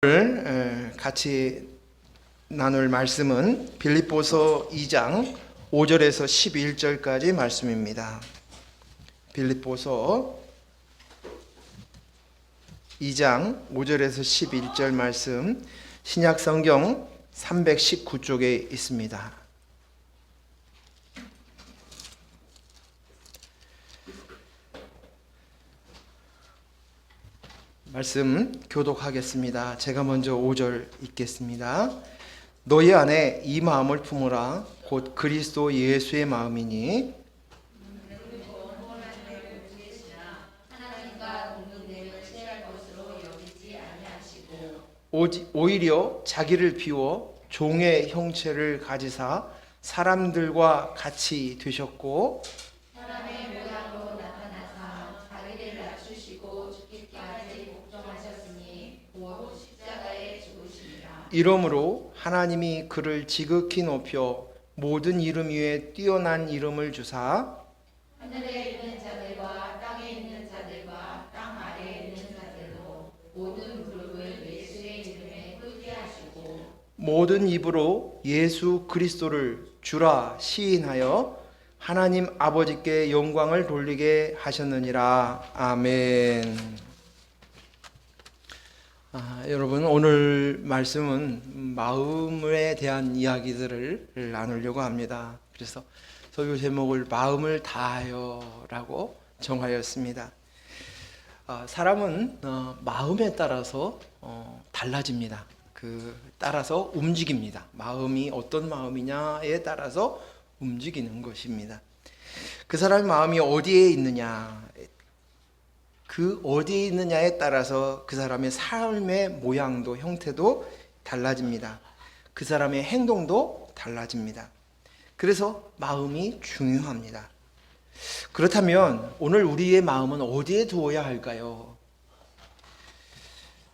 오늘 같이 나눌 말씀은 빌립보서 2장 5절에서 11절까지 말씀입니다. 빌립보서 2장 5절에서 11절 말씀, 신약 성경 319쪽에 있습니다. 말씀 교독하겠습니다. 제가 먼저 5절 읽겠습니다. 너희 안에 이 마음을 품으라. 곧 그리스도 예수의 마음이니 오히려 자기를 비워 종의 형체를 가지사 사람들과 같이 되셨고 이러므로 하나님이 그를 지극히 높여 모든 이름 위에 뛰어난 이름을 주사 하늘에 있는 자들과 땅에 있는 자들과 땅 아래에 있는 자들로 모든 무릎을 예수의 이름에 꿇게 하시고 모든 입으로 예수 그리스도를 주라 시인하여 하나님 아버지께 영광을 돌리게 하셨느니라. 아멘. 여러분, 오늘 말씀은 마음에 대한 이야기들을 나누려고 합니다. 그래서 설교 제목을 마음을 다하여 라고 정하였습니다. 사람은 마음에 따라서 달라집니다. 따라서 움직입니다. 마음이 어떤 마음이냐에 따라서 움직이는 것입니다. 그 사람의 마음이 어디에 있느냐, 어디에 있느냐에 따라서 그 사람의 삶의 모양도 형태도 달라집니다. 그 사람의 행동도 달라집니다. 그래서 마음이 중요합니다. 그렇다면 오늘 우리의 마음은 어디에 두어야 할까요?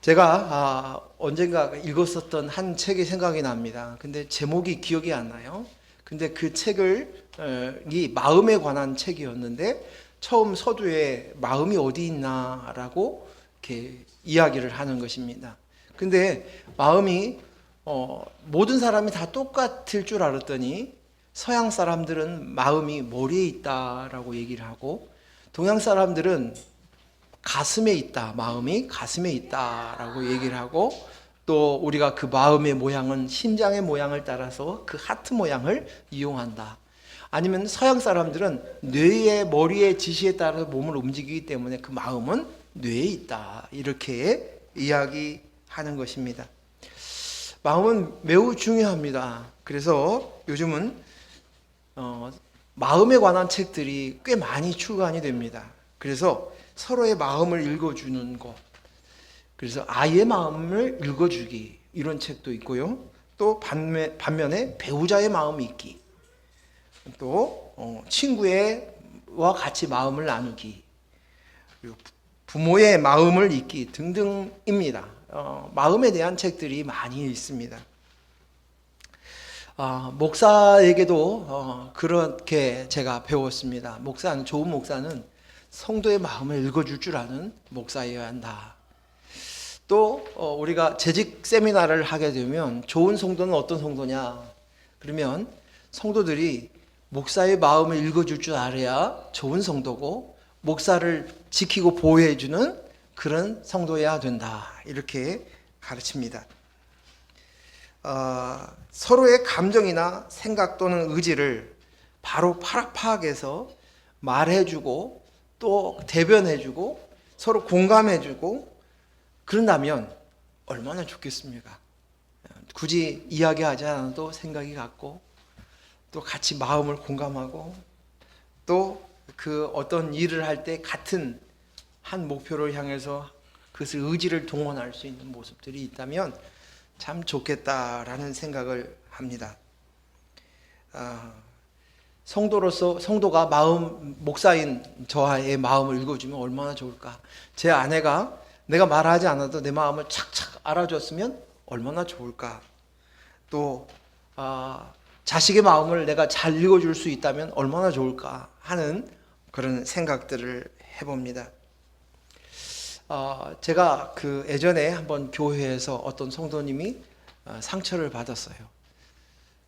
제가 언젠가 읽었었던 한 책이 생각이 납니다. 근데 제목이 기억이 안 나요. 근데 그 책이 마음에 관한 책이었는데 처음 서두에 마음이 어디 있나라고 이렇게 이야기를 하는 것입니다. 근데 마음이 모든 사람이 다 똑같을 줄 알았더니 서양 사람들은 마음이 머리에 있다라고 얘기를 하고 동양 사람들은 가슴에 있다, 마음이 가슴에 있다라고 얘기를 하고 또 우리가 그 마음의 모양은 심장의 모양을 따라서 그 하트 모양을 이용한다. 아니면 서양 사람들은 뇌의 머리의 지시에 따라서 몸을 움직이기 때문에 그 마음은 뇌에 있다. 이렇게 이야기하는 것입니다. 마음은 매우 중요합니다. 그래서 요즘은 마음에 관한 책들이 꽤 많이 출간이 됩니다. 그래서 서로의 마음을 읽어주는 것, 그래서 아이의 마음을 읽어주기, 이런 책도 있고요. 또 반면에 배우자의 마음이 있기, 또 친구와 같이 마음을 나누기, 그리고 부모의 마음을 읽기 등등입니다. 마음에 대한 책들이 많이 있습니다. 목사에게도 그렇게 제가 배웠습니다. 좋은 목사는 성도의 마음을 읽어줄 줄 아는 목사여야 한다. 또 우리가 재직 세미나를 하게 되면 좋은 성도는 어떤 성도냐? 그러면 성도들이 목사의 마음을 읽어줄 줄 알아야 좋은 성도고 목사를 지키고 보호해주는 그런 성도여야 된다. 이렇게 가르칩니다. 서로의 감정이나 생각 또는 의지를 바로 파악해서 말해주고 또 대변해주고 서로 공감해주고 그런다면 얼마나 좋겠습니까? 굳이 이야기하지 않아도 생각이 같고 또 같이 마음을 공감하고 또 그 어떤 일을 할 때 같은 한 목표를 향해서 그것을 의지를 동원할 수 있는 모습들이 있다면 참 좋겠다라는 생각을 합니다. 성도가 목사인 저의 마음을 읽어주면 얼마나 좋을까? 제 아내가 내가 말하지 않아도 내 마음을 착착 알아줬으면 얼마나 좋을까? 또 자식의 마음을 내가 잘 읽어줄 수 있다면 얼마나 좋을까 하는 그런 생각들을 해봅니다. 제가 그 예전에 한번 교회에서 어떤 성도님이 상처를 받았어요.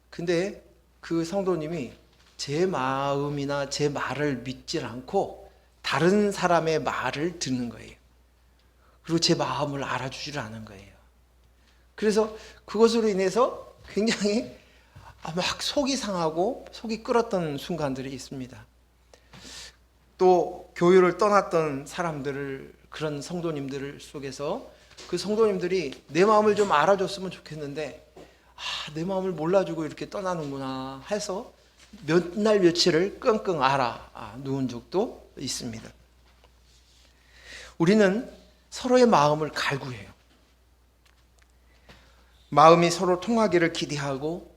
근데 그 성도님이 제 마음이나 제 말을 믿질 않고 다른 사람의 말을 듣는 거예요. 그리고 제 마음을 알아주지를 않은 거예요. 그래서 그것으로 인해서 굉장히 막 속이 상하고 속이 끓었던 순간들이 있습니다. 또 교회를 떠났던 사람들을, 그런 성도님들 속에서 그 성도님들이 내 마음을 좀 알아줬으면 좋겠는데 내 마음을 몰라주고 이렇게 떠나는구나 해서 몇 날 며칠을 끙끙 앓아 누운 적도 있습니다. 우리는 서로의 마음을 갈구해요. 마음이 서로 통하기를 기대하고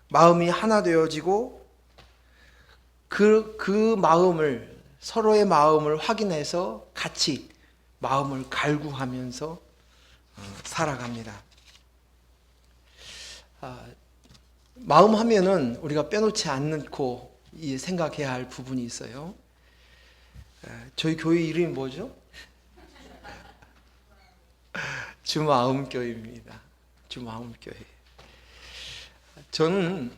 마음이 하나 되어지고 그 마음을, 서로의 마음을 확인해서 같이 마음을 갈구하면서 살아갑니다. 마음 하면은 우리가 빼놓지 않고 생각해야 할 부분이 있어요. 저희 교회 이름이 뭐죠? 주마음교회입니다. 주마음교회. 저는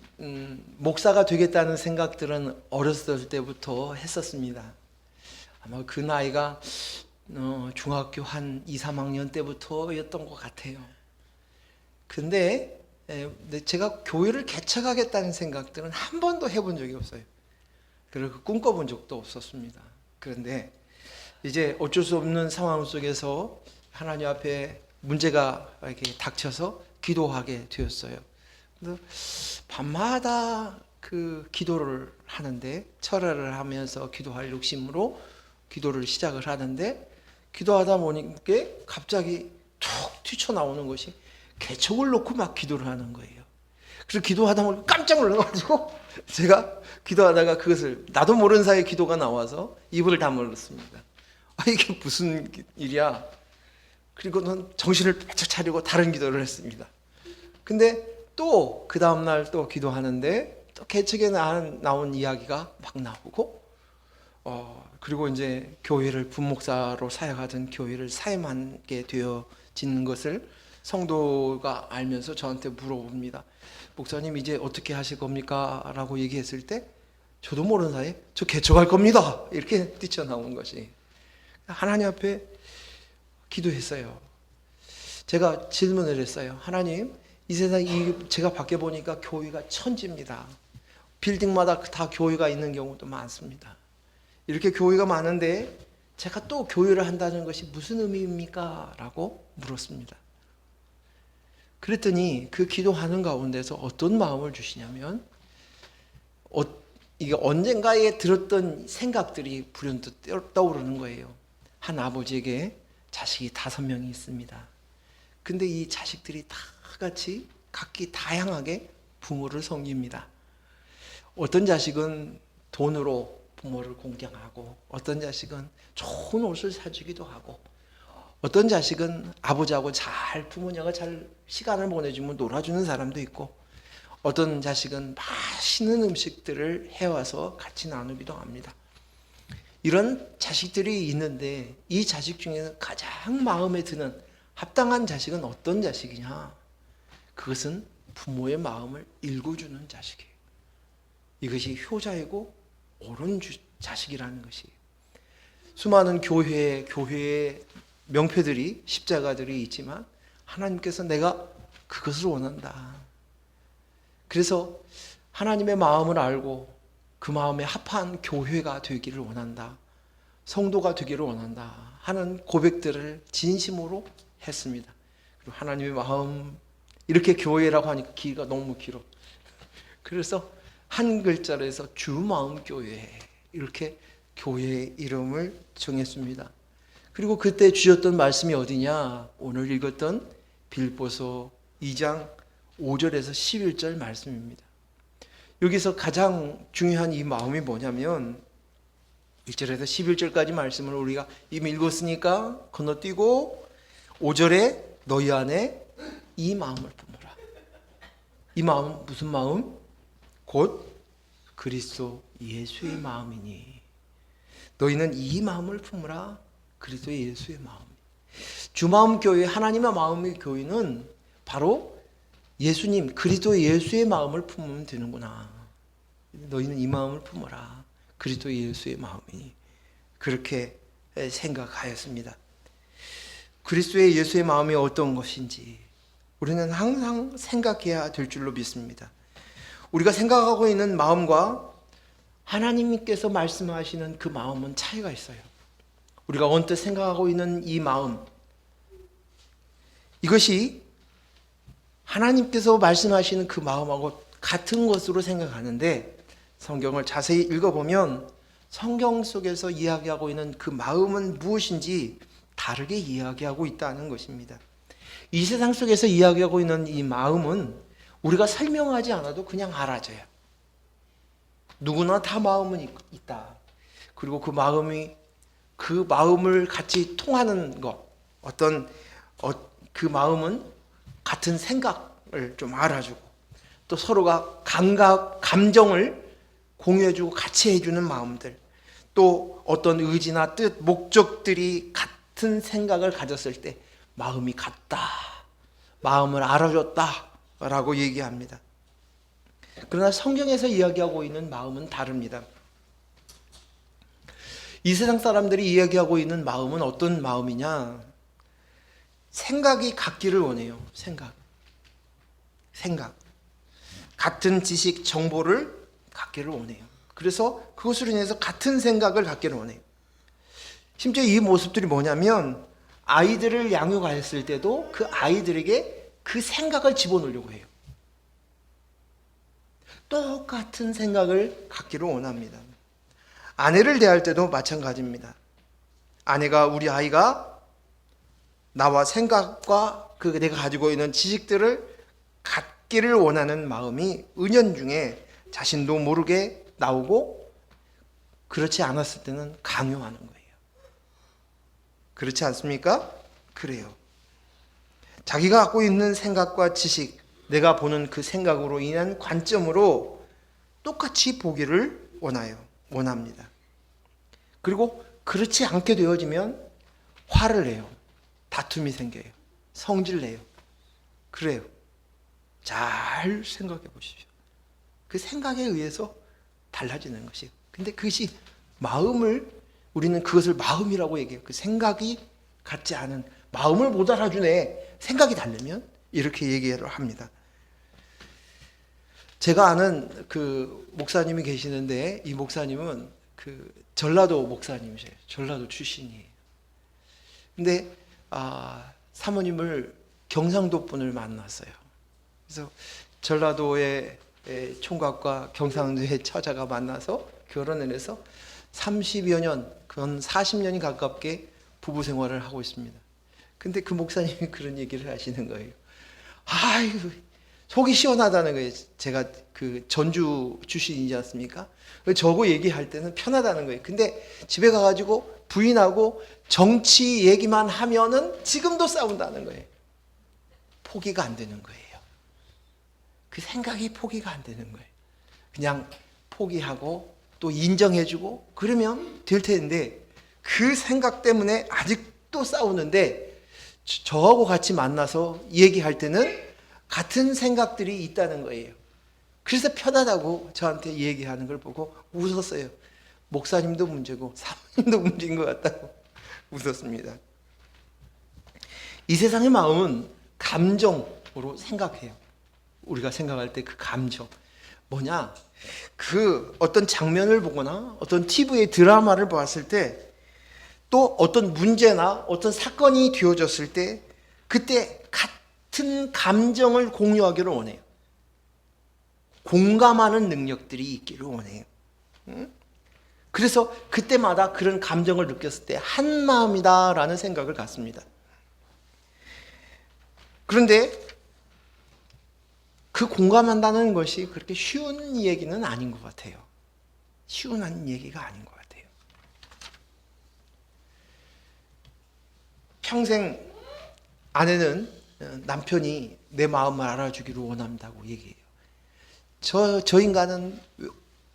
목사가 되겠다는 생각들은 어렸을 때부터 했었습니다. 아마 그 나이가 중학교 한 2, 3학년 때부터였던 것 같아요. 근데 제가 교회를 개척하겠다는 생각들은 한 번도 해본 적이 없어요. 그리고 꿈꿔본 적도 없었습니다. 그런데 이제 어쩔 수 없는 상황 속에서 하나님 앞에 문제가 이렇게 닥쳐서 기도하게 되었어요. 밤마다 그 기도를 하는데, 철회를 하면서 기도할 욕심으로 기도를 시작을 하는데, 기도하다 보니까 갑자기 툭 튀쳐나오는 것이 개척을 놓고 막 기도를 하는 거예요. 그래서 기도하다 보니까 깜짝 놀라가지고 제가 기도하다가 그것을 나도 모르는 사이에 기도가 나와서 입을 다물었습니다. 이게 무슨 일이야? 그리고는 정신을 바짝 차리고 다른 기도를 했습니다. 근데 또 그 다음날 또 기도하는데 또 개척에 나온 이야기가 막 나오고 그리고 이제 교회를 분목사로 사역하던 교회를 사임하게 되어진 것을 성도가 알면서 저한테 물어봅니다. 목사님 이제 어떻게 하실 겁니까? 라고 얘기했을 때 저도 모르는 사이에 저 개척할 겁니다. 이렇게 뛰쳐나온 것이. 하나님 앞에 기도했어요. 제가 질문을 했어요. 하나님, 이 세상 제가 밖에 보니까 교회가 천지입니다. 빌딩마다 다 교회가 있는 경우도 많습니다. 이렇게 교회가 많은데 제가 또 교회를 한다는 것이 무슨 의미입니까? 라고 물었습니다. 그랬더니 그 기도하는 가운데서 어떤 마음을 주시냐면 이게 언젠가에 들었던 생각들이 불현듯 떠오르는 거예요. 한 아버지에게 자식이 5명이 있습니다. 근데 이 자식들이 다 같이 각기 다양하게 부모를 섬깁니다. 어떤 자식은 돈으로 부모를 공경하고, 어떤 자식은 좋은 옷을 사주기도 하고, 어떤 자식은 아버지하고 잘, 부모님과 잘 시간을 보내주면 놀아주는 사람도 있고, 어떤 자식은 맛있는 음식들을 해와서 같이 나누기도 합니다. 이런 자식들이 있는데 이 자식 중에는 가장 마음에 드는 합당한 자식은 어떤 자식이냐? 그것은 부모의 마음을 읽어주는 자식이에요. 이것이 효자이고 옳은 자식이라는 것이에요. 수많은 교회의 명패들이, 십자가들이 있지만 하나님께서 내가 그것을 원한다. 그래서 하나님의 마음을 알고 그 마음에 합한 교회가 되기를 원한다. 성도가 되기를 원한다 하는 고백들을 진심으로 했습니다. 그리고 하나님의 마음, 이렇게 교회라고 하니까 길이가 너무 길어. 그래서 한 글자로 해서 주마음교회, 이렇게 교회의 이름을 정했습니다. 그리고 그때 주셨던 말씀이 어디냐? 오늘 읽었던 빌보서 2장 5절에서 11절 말씀입니다. 여기서 가장 중요한 이 마음이 뭐냐면 1절에서 11절까지 말씀을 우리가 이미 읽었으니까 건너뛰고 5절에 너희 안에 이 마음을 품으라. 이 마음은 무슨 마음? 곧 그리스도 예수의 마음이니 너희는 이 마음을 품으라. 그리스도 예수의 마음. 주마음 교회, 하나님의 마음의 교회는 바로 예수님, 그리스도 예수의 마음을 품으면 되는구나. 너희는 이 마음을 품어라. 그리스도 예수의 마음이. 그렇게 생각하였습니다. 그리스도의 예수의 마음이 어떤 것인지 우리는 항상 생각해야 될 줄로 믿습니다. 우리가 생각하고 있는 마음과 하나님께서 말씀하시는 그 마음은 차이가 있어요. 우리가 언뜻 생각하고 있는 이 마음, 이것이 하나님께서 말씀하시는 그 마음하고 같은 것으로 생각하는데, 성경을 자세히 읽어보면 성경 속에서 이야기하고 있는 그 마음은 무엇인지 다르게 이야기하고 있다는 것입니다. 이 세상 속에서 이야기하고 있는 이 마음은 우리가 설명하지 않아도 그냥 알아져요. 누구나 다 마음은 있다. 그리고 그 마음을 같이 통하는 것, 그 마음은 같은 생각을 좀 알아주고, 또 서로가 감정을 공유해주고 같이 해주는 마음들, 또 어떤 의지나 뜻, 목적들이 같은 생각을 가졌을 때 마음이 같다, 마음을 알아줬다 라고 얘기합니다. 그러나 성경에서 이야기하고 있는 마음은 다릅니다. 이 세상 사람들이 이야기하고 있는 마음은 어떤 마음이냐? 생각이 같기를 원해요. 생각. 같은 지식, 정보를 갖기를 원해요. 그래서 그것으로 인해서 같은 생각을 갖기를 원해요. 심지어 이 모습들이 뭐냐면, 아이들을 양육하였을 때도 그 아이들에게 그 생각을 집어넣으려고 해요. 똑같은 생각을 갖기를 원합니다. 아내를 대할 때도 마찬가지입니다. 아내가, 우리 아이가 나와 생각과 내가 가지고 있는 지식들을 갖기를 원하는 마음이 은연중에 자신도 모르게 나오고, 그렇지 않았을 때는 강요하는 거예요. 그렇지 않습니까? 그래요. 자기가 갖고 있는 생각과 지식, 내가 보는 그 생각으로 인한 관점으로 똑같이 보기를 원합니다. 그리고 그렇지 않게 되어지면 화를 내요. 다툼이 생겨요. 성질 내요. 그래요. 잘 생각해 보십시오. 그 생각에 의해서 달라지는 것이에요. 근데 그것이 우리는 그것을 마음이라고 얘기해요. 그 생각이 같지 않은, 마음을 못 알아주네, 생각이 다르면, 이렇게 얘기를 합니다. 제가 아는 그 목사님이 계시는데, 이 목사님은 그 전라도 목사님이세요. 전라도 출신이에요. 근데 사모님을 경상도 분을 만났어요. 그래서 전라도의 총각과 경상도의 처자가 만나서 결혼을 해서 30여 년, 그건 40년이 가깝게 부부 생활을 하고 있습니다. 근데 그 목사님이 그런 얘기를 하시는 거예요. 아이고, 속이 시원하다는 거예요. 제가 그 전주 출신이지 않습니까? 저거 얘기할 때는 편하다는 거예요. 근데 집에 가가지고 부인하고 정치 얘기만 하면은 지금도 싸운다는 거예요. 포기가 안 되는 거예요. 그 생각이 포기가 안 되는 거예요. 그냥 포기하고 또 인정해주고 그러면 될 텐데, 그 생각 때문에 아직도 싸우는데, 저하고 같이 만나서 얘기할 때는 같은 생각들이 있다는 거예요. 그래서 편하다고 저한테 얘기하는 걸 보고 웃었어요. 목사님도 문제고 사모님도 문제인 것 같다고 웃었습니다. 이 세상의 마음은 감정으로 생각해요. 우리가 생각할 때 그 감정 뭐냐? 그 어떤 장면을 보거나 어떤 TV의 드라마를 봤을 때, 또 어떤 문제나 어떤 사건이 되어졌을 때 그때 같은 감정을 공유하기를 원해요. 공감하는 능력들이 있기를 원해요. 그래서 그때마다 그런 감정을 느꼈을 때 한 마음이다라는 생각을 갖습니다. 그런데 그 공감한다는 것이 그렇게 쉬운 얘기는 아닌 것 같아요. 쉬운 얘기가 아닌 것 같아요. 평생 아내는 남편이 내 마음을 알아주기를 원한다고 얘기해요. 저 인간은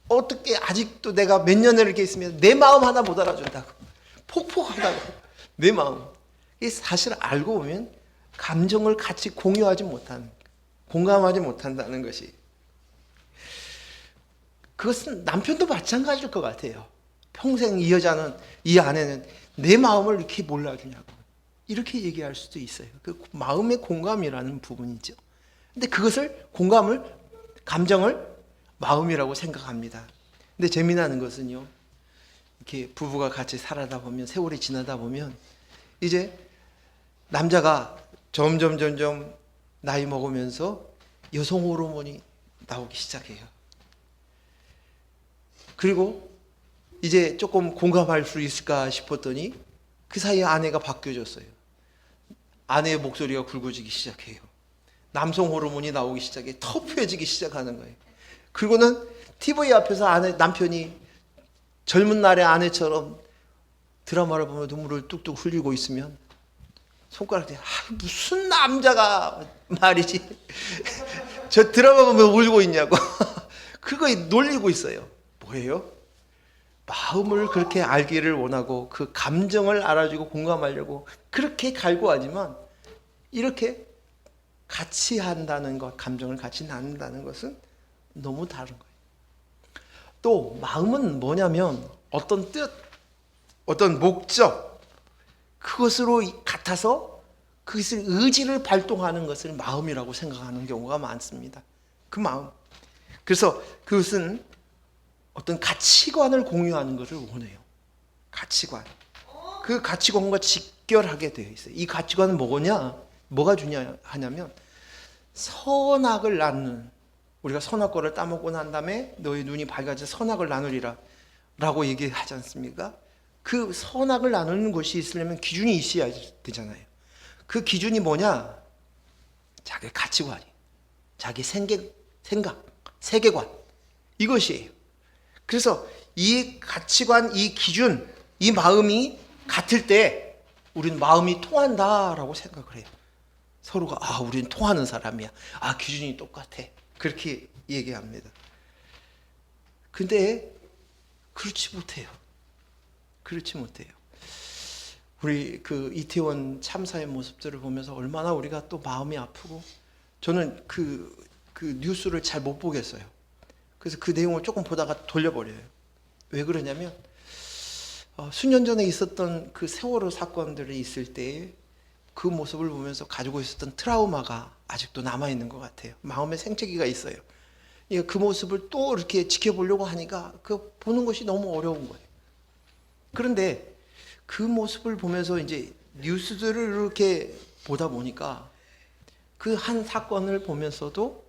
어떻게 아직도 내가 몇 년을 이렇게 있으면 내 마음 하나 못 알아준다고, 폭폭하다고, 내 마음. 이게 사실 알고 보면 감정을 같이 공유하지 못하는, 공감하지 못한다는 것이, 그것은 남편도 마찬가지일 것 같아요. 평생 이 여자는, 이 아내는 내 마음을 이렇게 몰라주냐고 이렇게 얘기할 수도 있어요. 그 마음의 공감이라는 부분이죠. 근데 그것을, 공감을, 감정을 마음이라고 생각합니다. 근데 재미나는 것은요, 이렇게 부부가 같이 살아다 보면, 세월이 지나다 보면 이제 남자가 점점 나이 먹으면서 여성 호르몬이 나오기 시작해요. 그리고 이제 조금 공감할 수 있을까 싶었더니 그 사이에 아내가 바뀌어졌어요. 아내의 목소리가 굵어지기 시작해요. 남성 호르몬이 나오기 시작해 터프해지기 시작하는 거예요. 그리고는 TV 앞에서 남편이 젊은 날의 아내처럼 드라마를 보며 눈물을 뚝뚝 흘리고 있으면 손가락에 무슨 남자가 말이지 저 드라마 보면 울고 있냐고 그거에 놀리고 있어요. 뭐예요? 마음을 그렇게 알기를 원하고 그 감정을 알아주고 공감하려고 그렇게 갈구하지만 이렇게 같이 한다는 것, 감정을 같이 나눈다는 것은 너무 다른 거예요. 또 마음은 뭐냐면 어떤 뜻, 어떤 목적, 그것으로 같아서 그것을 의지를 발동하는 것을 마음이라고 생각하는 경우가 많습니다. 그 마음. 그래서 그것은 어떤 가치관을 공유하는 것을 원해요. 가치관. 그 가치관과 직결하게 되어 있어요. 이 가치관은 뭐가 중요하냐면 선악을 나누는, 우리가 선악과를 따먹고 난 다음에 너의 눈이 밝아져 선악을 나누리라 라고 얘기하지 않습니까? 그 선악을 나누는 것이 있으려면 기준이 있어야 되잖아요. 그 기준이 뭐냐? 자기 가치관이, 자기 생각, 세계관, 이것이에요. 그래서 이 가치관, 이 기준, 이 마음이 같을 때 우리는 마음이 통한다라고 생각을 해요. 서로가 우리는 통하는 사람이야. 기준이 똑같아. 그렇게 얘기합니다. 근데 그렇지 못해요. 그렇지 못해요. 우리 그 이태원 참사의 모습들을 보면서 얼마나 우리가 또 마음이 아프고, 저는 그 뉴스를 잘 못 보겠어요. 그래서 그 내용을 조금 보다가 돌려버려요. 왜 그러냐면 수년 전에 있었던 그 세월호 사건들이 있을 때 그 모습을 보면서 가지고 있었던 트라우마가 아직도 남아있는 것 같아요. 마음의 생채기가 있어요. 그 모습을 또 이렇게 지켜보려고 하니까 그 보는 것이 너무 어려운 거예요. 그런데 그 모습을 보면서 이제 뉴스들을 이렇게 보다 보니까 그 한 사건을 보면서도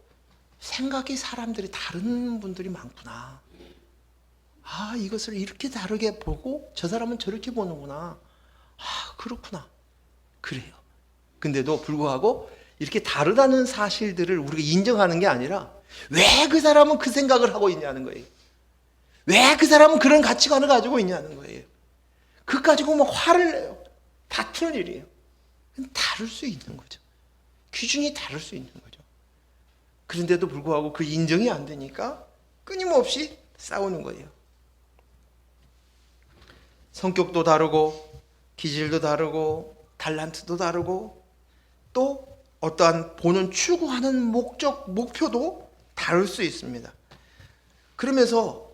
생각이 사람들이 다른 분들이 많구나. 이것을 이렇게 다르게 보고 저 사람은 저렇게 보는구나. 그렇구나. 그래요. 근데도 불구하고 이렇게 다르다는 사실들을 우리가 인정하는 게 아니라 왜 그 사람은 그 생각을 하고 있냐는 거예요. 왜 그 사람은 그런 가치관을 가지고 있냐는 거예요. 그 가지고 막 화를 내요. 다투는 일이에요. 다를 수 있는 거죠. 기준이 다를 수 있는 거죠. 그런데도 불구하고 그 인정이 안 되니까 끊임없이 싸우는 거예요. 성격도 다르고 기질도 다르고 달란트도 다르고 또 어떠한 보는 추구하는 목적, 목표도 다를 수 있습니다. 그러면서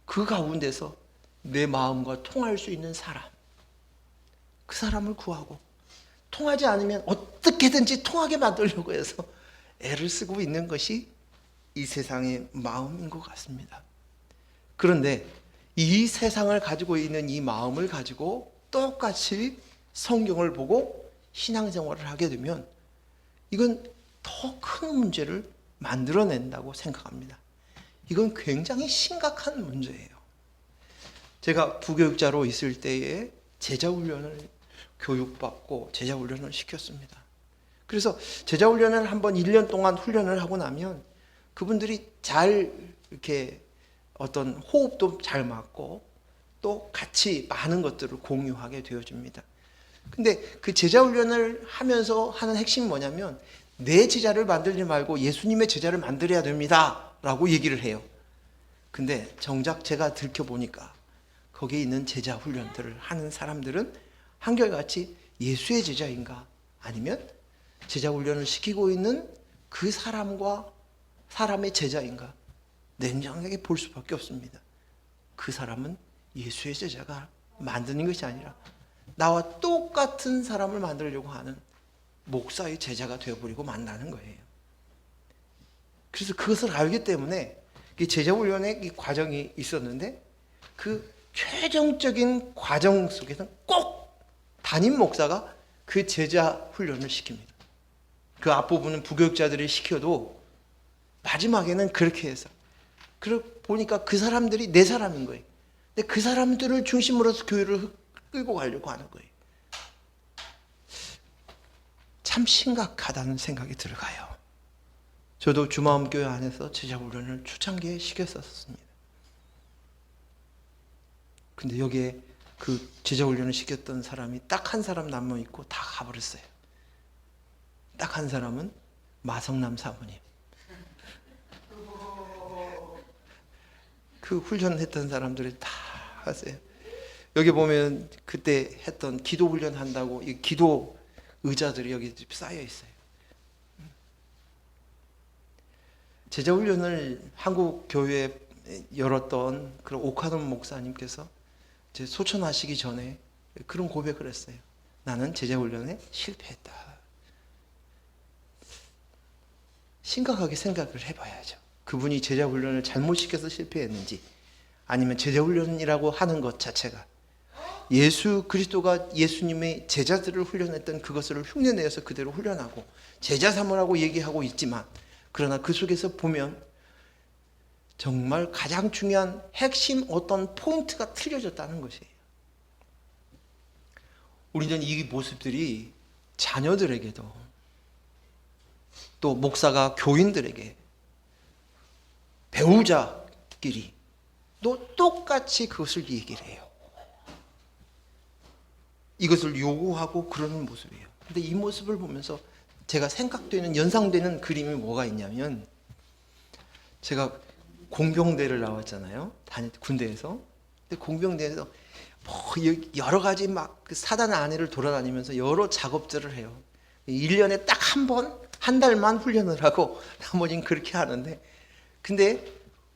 그 가운데서 내 마음과 통할 수 있는 사람, 그 사람을 구하고, 통하지 않으면 어떻게든지 통하게 만들려고 해서 애를 쓰고 있는 것이 이 세상의 마음인 것 같습니다. 그런데 이 세상을 가지고 있는 이 마음을 가지고 똑같이 성경을 보고 신앙생활을 하게 되면 이건 더 큰 문제를 만들어낸다고 생각합니다. 이건 굉장히 심각한 문제예요. 제가 부교육자로 있을 때에 제자훈련을 교육받고 제자훈련을 시켰습니다. 그래서 제자훈련을 한번 1년 동안 훈련을 하고 나면 그분들이 잘 이렇게 어떤 호흡도 잘 맞고 또 같이 많은 것들을 공유하게 되어집니다. 근데 그 제자훈련을 하면서 하는 핵심이 뭐냐면 내 제자를 만들지 말고 예수님의 제자를 만들어야 됩니다 라고 얘기를 해요. 근데 정작 제가 들켜보니까 거기에 있는 제자 훈련들을 하는 사람들은 한결같이 예수의 제자인가, 아니면 제자 훈련을 시키고 있는 그 사람과 사람의 제자인가, 냉정하게 볼 수밖에 없습니다. 그 사람은 예수의 제자가 만드는 것이 아니라 나와 똑같은 사람을 만들려고 하는 목사의 제자가 되어버리고 만나는 거예요. 그래서 그것을 알기 때문에 제자 훈련의 이 과정이 있었는데, 그 최종적인 과정 속에서는 꼭 담임 목사가 그 제자 훈련을 시킵니다. 그 앞부분은 부교육자들이 시켜도 마지막에는 그렇게 해서, 그러고 보니까 그 사람들이 내 사람인 거예요. 근데 그 사람들을 중심으로 해서 교회를 끌고 가려고 하는 거예요. 참 심각하다는 생각이 들어가요. 저도 주마음교회 안에서 제자훈련을 초창기에 시켰었습니다. 근데 여기에 그 제자훈련을 시켰던 사람이 딱 한 사람 남아있고 다 가버렸어요. 딱 한 사람은 마성남 사모님. 그 훈련했던 사람들이 다 하세요. 여기 보면 그때 했던 기도 훈련 한다고 이 기도 의자들이 여기 쌓여 있어요. 제자 훈련을 한국 교회에 열었던 그런 오카돈 목사님께서 이제 소천하시기 전에 그런 고백을 했어요. 나는 제자 훈련에 실패했다. 심각하게 생각을 해봐야죠. 그분이 제자 훈련을 잘못 시켜서 실패했는지, 아니면 제자 훈련이라고 하는 것 자체가 예수 그리스도가 예수님의 제자들을 훈련했던 그것을 흉내내어서 그대로 훈련하고 제자 삼으라고 얘기하고 있지만, 그러나 그 속에서 보면 정말 가장 중요한 핵심 어떤 포인트가 틀려졌다는 것이에요. 우리는 이 모습들이 자녀들에게도, 또 목사가 교인들에게, 배우자끼리 또 똑같이 그것을 얘기를 해요. 이것을 요구하고 그러는 모습이에요. 근데 이 모습을 보면서 제가 생각되는, 연상되는 그림이 뭐가 있냐면, 제가 공병대를 나왔잖아요. 군대에서. 근데 공병대에서 뭐 여러 가지 막 그 사단 안에를 돌아다니면서 여러 작업들을 해요. 1년에 딱 한 번, 한 달만 훈련을 하고 나머지는 그렇게 하는데, 근데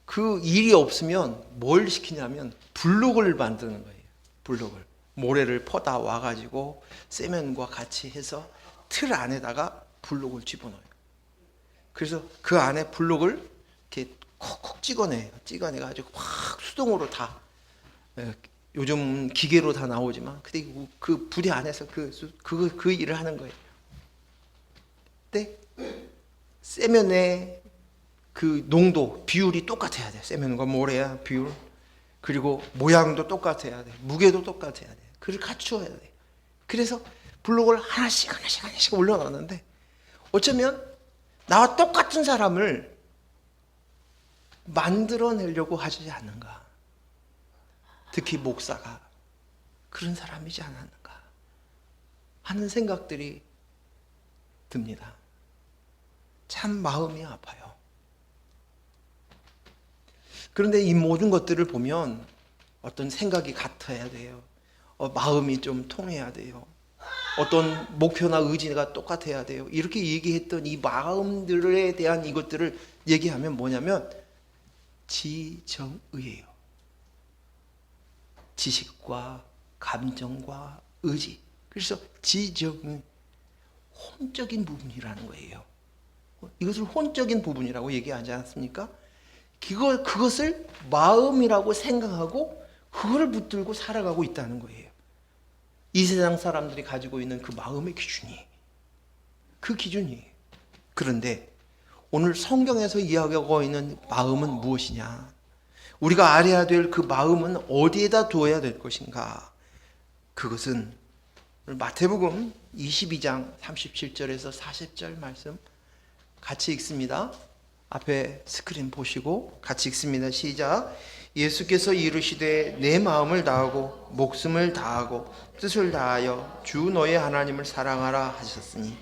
그 일이 없으면 뭘 시키냐면 블록을 만드는 거예요. 블록을. 모래를 퍼다 와가지고 세면과 같이 해서 틀 안에다가 블록을 집어넣어요. 그래서 그 안에 블록을 이렇게 콕콕 찍어내요. 찍어내가지고 확 수동으로 다, 요즘 기계로 다 나오지만, 근데 그 부대 안에서 그 일을 하는 거예요. 근데 세면의 그 농도, 비율이 똑같아야 돼. 세면과 모래야 비율. 그리고 모양도 똑같아야 돼. 무게도 똑같아야 돼. 그걸 갖추어야 돼. 그래서 블록을 하나씩 올려놨는데, 어쩌면 나와 똑같은 사람을 만들어내려고 하지 않는가. 특히 목사가 그런 사람이지 않았는가 하는 생각들이 듭니다. 참 마음이 아파요. 그런데 이 모든 것들을 보면 어떤 생각이 같아야 돼요. 마음이 좀 통해야 돼요. 어떤 목표나 의지가 똑같아야 돼요. 이렇게 얘기했던 이 마음들에 대한 이것들을 얘기하면 뭐냐면 지정의예요. 지식과 감정과 의지. 그래서 지정의, 혼적인 부분이라는 거예요. 이것을 혼적인 부분이라고 얘기하지 않습니까? 그것을 마음이라고 생각하고 그걸 붙들고 살아가고 있다는 거예요. 이 세상 사람들이 가지고 있는 그 마음의 기준이, 그 기준이에요. 그런데 오늘 성경에서 이야기하고 있는 마음은 무엇이냐? 우리가 알아야 될 그 마음은 어디에다 두어야 될 것인가? 그것은 마태복음 22장 37절에서 40절 말씀 같이 읽습니다. 앞에 스크린 보시고 같이 읽습니다. 시작. 예수께서 이르시되 내 마음을 다하고 목숨을 다하고 뜻을 다하여 주 너의 하나님을 사랑하라 하셨으니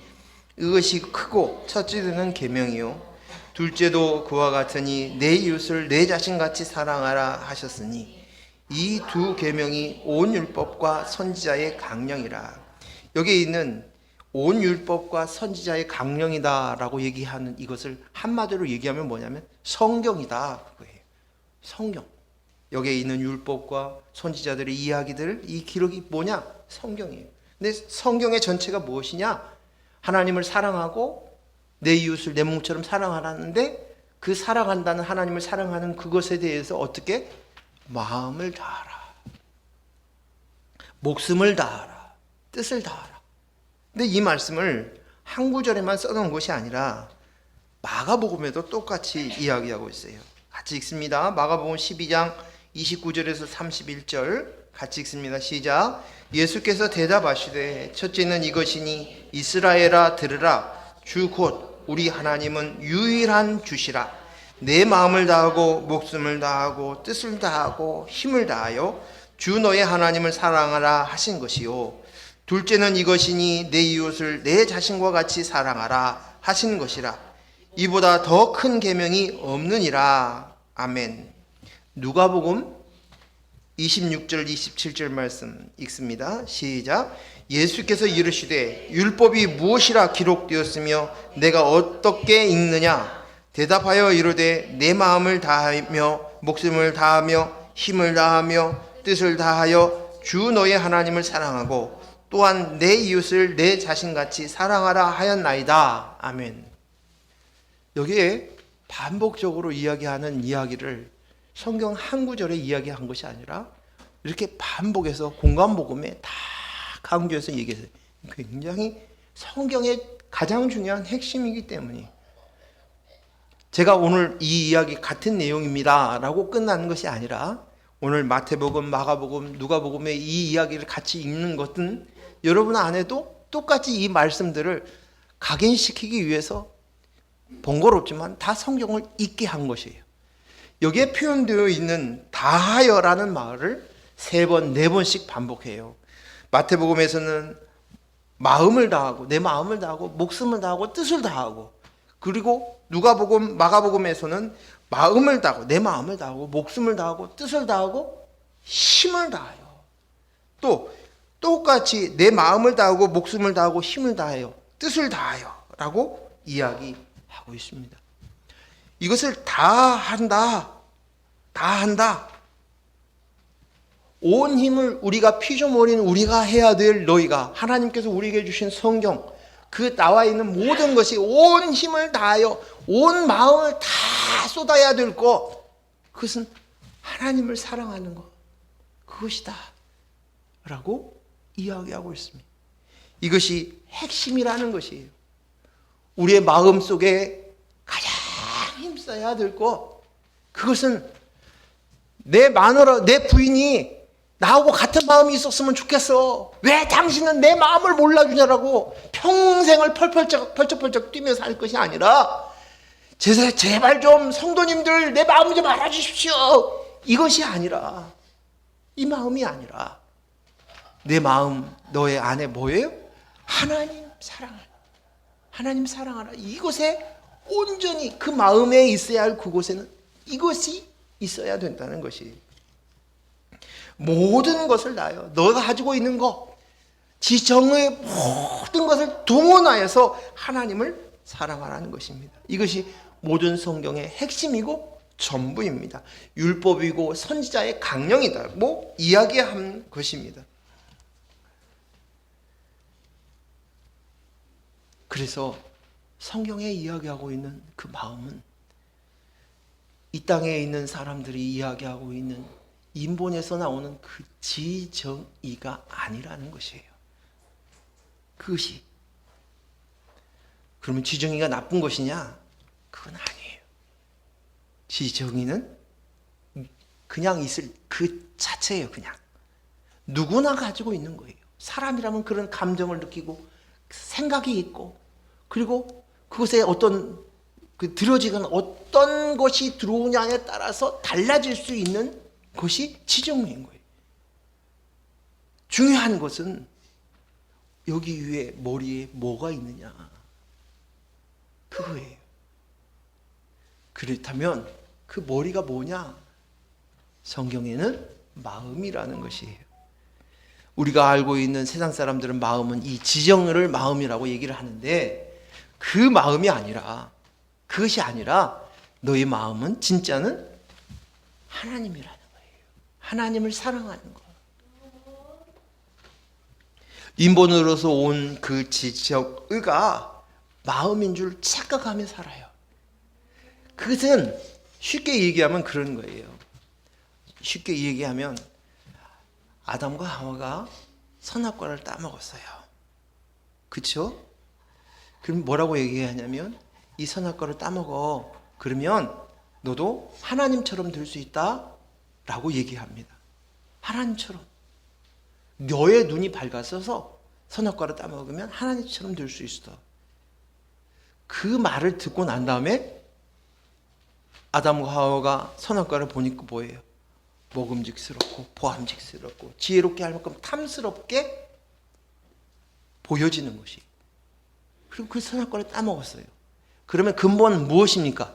이것이 크고 첫째는 계명이요 둘째도 그와 같으니 내 이웃을 내 자신같이 사랑하라 하셨으니 이 두 계명이 온 율법과 선지자의 강령이라. 여기에 있는 온 율법과 선지자의 강령이다라고 얘기하는 이것을 한마디로 얘기하면 뭐냐면 성경이다, 그거예요. 성경. 여기에 있는 율법과 선지자들의 이야기들, 이 기록이 뭐냐? 성경이에요. 근데 성경의 전체가 무엇이냐? 하나님을 사랑하고 내 이웃을 내 몸처럼 사랑하라는데, 그 사랑한다는, 하나님을 사랑하는 그것에 대해서 어떻게? 마음을 다하라, 목숨을 다하라, 뜻을 다하라. 근데 이 말씀을 한 구절에만 써놓은 것이 아니라 마가복음에도 똑같이 이야기하고 있어요. 같이 읽습니다. 마가복음 12장 29절에서 31절 같이 읽습니다. 시작. 예수께서 대답하시되 첫째는 이것이니 이스라엘아 들으라. 주 곧 우리 하나님은 유일한 주시라. 내 마음을 다하고 목숨을 다하고 뜻을 다하고 힘을 다하여 주 너의 하나님을 사랑하라 하신 것이요. 둘째는 이것이니 내 이웃을 내 자신과 같이 사랑하라 하신 것이라. 이보다 더 큰 계명이 없느니라. 아멘. 누가복음 26절 27절 말씀 읽습니다. 시작. 예수께서 이르시되 율법이 무엇이라 기록되었으며 내가 어떻게 읽느냐? 대답하여 이르되 내 마음을 다하며 목숨을 다하며 힘을 다하며 뜻을 다하여 주 너의 하나님을 사랑하고 또한 내 이웃을 내 자신같이 사랑하라 하였나이다. 아멘. 여기에 반복적으로 이야기하는 이야기를 성경 한 구절에 이야기한 것이 아니라 이렇게 반복해서 공간복음에 다 강조해서 얘기했어요. 굉장히 성경의 가장 중요한 핵심이기 때문에 제가 오늘 이 이야기 같은 내용입니다 라고 끝나는 것이 아니라 오늘 마태복음, 마가복음, 누가복음의 이 이야기를 같이 읽는 것은 여러분 안에도 똑같이 이 말씀들을 각인시키기 위해서 번거롭지만 다 성경을 읽게 한 것이에요. 여기에 표현되어 있는 다하여라는 말을 3번, 4번씩 반복해요. 마태복음에서는 마음을 다하고 내 마음을 다하고 목숨을 다하고 뜻을 다하고, 그리고 누가복음, 마가복음에서는 마음을 다하고 내 마음을 다하고 목숨을 다하고 뜻을 다하고 힘을 다하여. 또 똑같이 내 마음을 다하고 목숨을 다하고 힘을 다하여 뜻을 다하여 라고 이야기하고 있습니다. 이것을 다 한다, 다 한다. 온 힘을 우리가 피좀 어린 우리가 해야 될 너희가, 하나님께서 우리에게 주신 성경, 그 나와 있는 모든 것이 온 힘을 다하여 온 마음을 다 쏟아야 될 것, 그것은 하나님을 사랑하는 것, 그것이다 라고 이야기하고 있습니다. 이것이 핵심이라는 것이에요. 우리의 마음 속에 가장 힘써야 될 것, 그것은 내 마누라, 내 부인이 나하고 같은 마음이 있었으면 좋겠어. 왜 당신은 내 마음을 몰라주냐라고 평생을 펄쩍펄쩍 뛰며 살 것이 아니라, 제발 좀 성도님들 내 마음 좀 알아주십시오, 이것이 아니라, 이 마음이 아니라 내 마음, 너의 안에 뭐예요? 하나님 사랑하라, 하나님 사랑하라. 이곳에 온전히 그 마음에 있어야 할 그곳에는 이것이 있어야 된다는 것이, 모든 것을 다하여 너가 가지고 있는 것, 지정의 모든 것을 동원하여서 하나님을 사랑하라는 것입니다. 이것이 모든 성경의 핵심이고 전부입니다. 율법이고 선지자의 강령이다고 이야기한 것입니다. 그래서 성경에 이야기하고 있는 그 마음은 이 땅에 있는 사람들이 이야기하고 있는 인본에서 나오는 그 지정의가 아니라는 것이에요. 그것이. 그러면 지정의가 나쁜 것이냐? 그건 아니에요. 지정의는 그냥 있을 그 자체예요. 그냥 누구나 가지고 있는 거예요. 사람이라면 그런 감정을 느끼고 생각이 있고, 그리고 그것에 어떤 들어지는 어떤 것이 들어오냐에 따라서 달라질 수 있는 것이 지정의인 거예요. 중요한 것은 여기 위에 머리에 뭐가 있느냐, 그거예요. 그렇다면 그 머리가 뭐냐? 성경에는 마음이라는 것이에요. 우리가 알고 있는 세상 사람들은 마음은 이 지정을 마음이라고 얘기를 하는데 그 마음이 아니라, 그것이 아니라 너의 마음은 진짜는 하나님이라는 거예요. 하나님을 사랑하는 거. 인본으로서 온 그 지적의가 마음인 줄 착각하며 살아요. 그것은 쉽게 얘기하면 그런 거예요. 쉽게 얘기하면 아담과 하와가 선악과를 따먹었어요. 그렇죠? 그럼 뭐라고 얘기하냐면 이 선악과를 따먹어. 그러면 너도 하나님처럼 될 수 있다 라고 얘기합니다. 하나님처럼. 너의 눈이 밝아서서 선악과를 따먹으면 하나님처럼 될 수 있어. 그 말을 듣고 난 다음에 아담과 하와가 선악과를 보니까 뭐예요? 먹음직스럽고 보암직스럽고 지혜롭게 할 만큼 탐스럽게 보여지는 것이. 그리고 그 선악과를 따먹었어요. 그러면 근본 무엇입니까?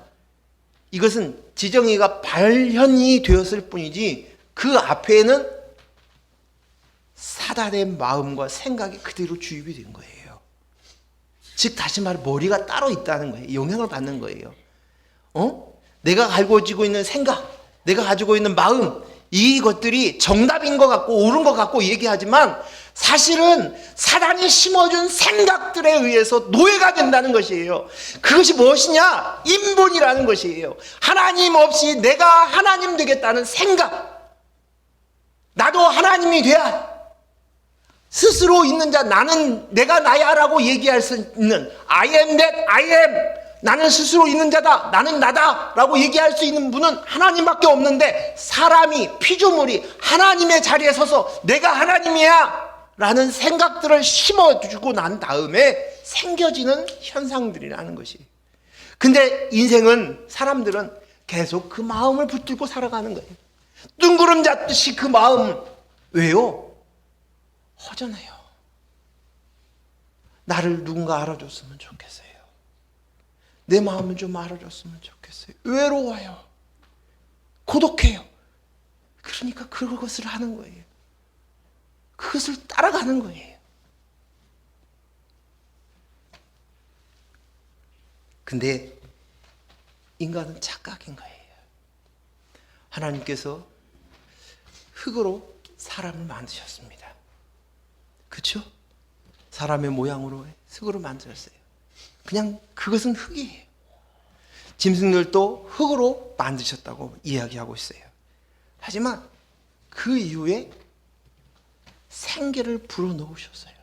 이것은 지정이가 발현이 되었을 뿐이지 그 앞에는 사단의 마음과 생각이 그대로 주입이 된 거예요. 즉 다시 말해 머리가 따로 있다는 거예요. 영향을 받는 거예요. 내가 가지고 있는 생각, 내가 가지고 있는 마음, 이것들이 정답인 것 같고 옳은 것 같고 얘기하지만 사실은 사단이 심어준 생각들에 의해서 노예가 된다는 것이에요. 그것이 무엇이냐? 인본이라는 것이에요. 하나님 없이 내가 하나님 되겠다는 생각. 나도 하나님이 돼야 스스로 있는 자, 나는 내가 나야라고 얘기할 수 있는 I am that I am, 나는 스스로 있는 자다, 나는 나다 라고 얘기할 수 있는 분은 하나님밖에 없는데, 사람이 피조물이 하나님의 자리에 서서 내가 하나님이야 라는 생각들을 심어주고 난 다음에 생겨지는 현상들이라는 것이. 근데 인생은, 사람들은 계속 그 마음을 붙들고 살아가는 거예요. 뜬구름 잡듯이 그 마음. 왜요? 허전해요. 나를 누군가 알아줬으면 좋겠어요. 내 마음을 좀 알아줬으면 좋겠어요. 외로워요. 고독해요. 그러니까 그것을 하는 거예요. 그것을 따라가는 거예요. 근데 인간은 착각인 거예요. 하나님께서 흙으로 사람을 만드셨습니다. 그렇죠? 사람의 모양으로 흙으로 만들었어요. 그냥 그것은 흙이에요. 짐승들도 흙으로 만드셨다고 이야기하고 있어요. 하지만 그 이후에 생기를 불어넣으셨어요.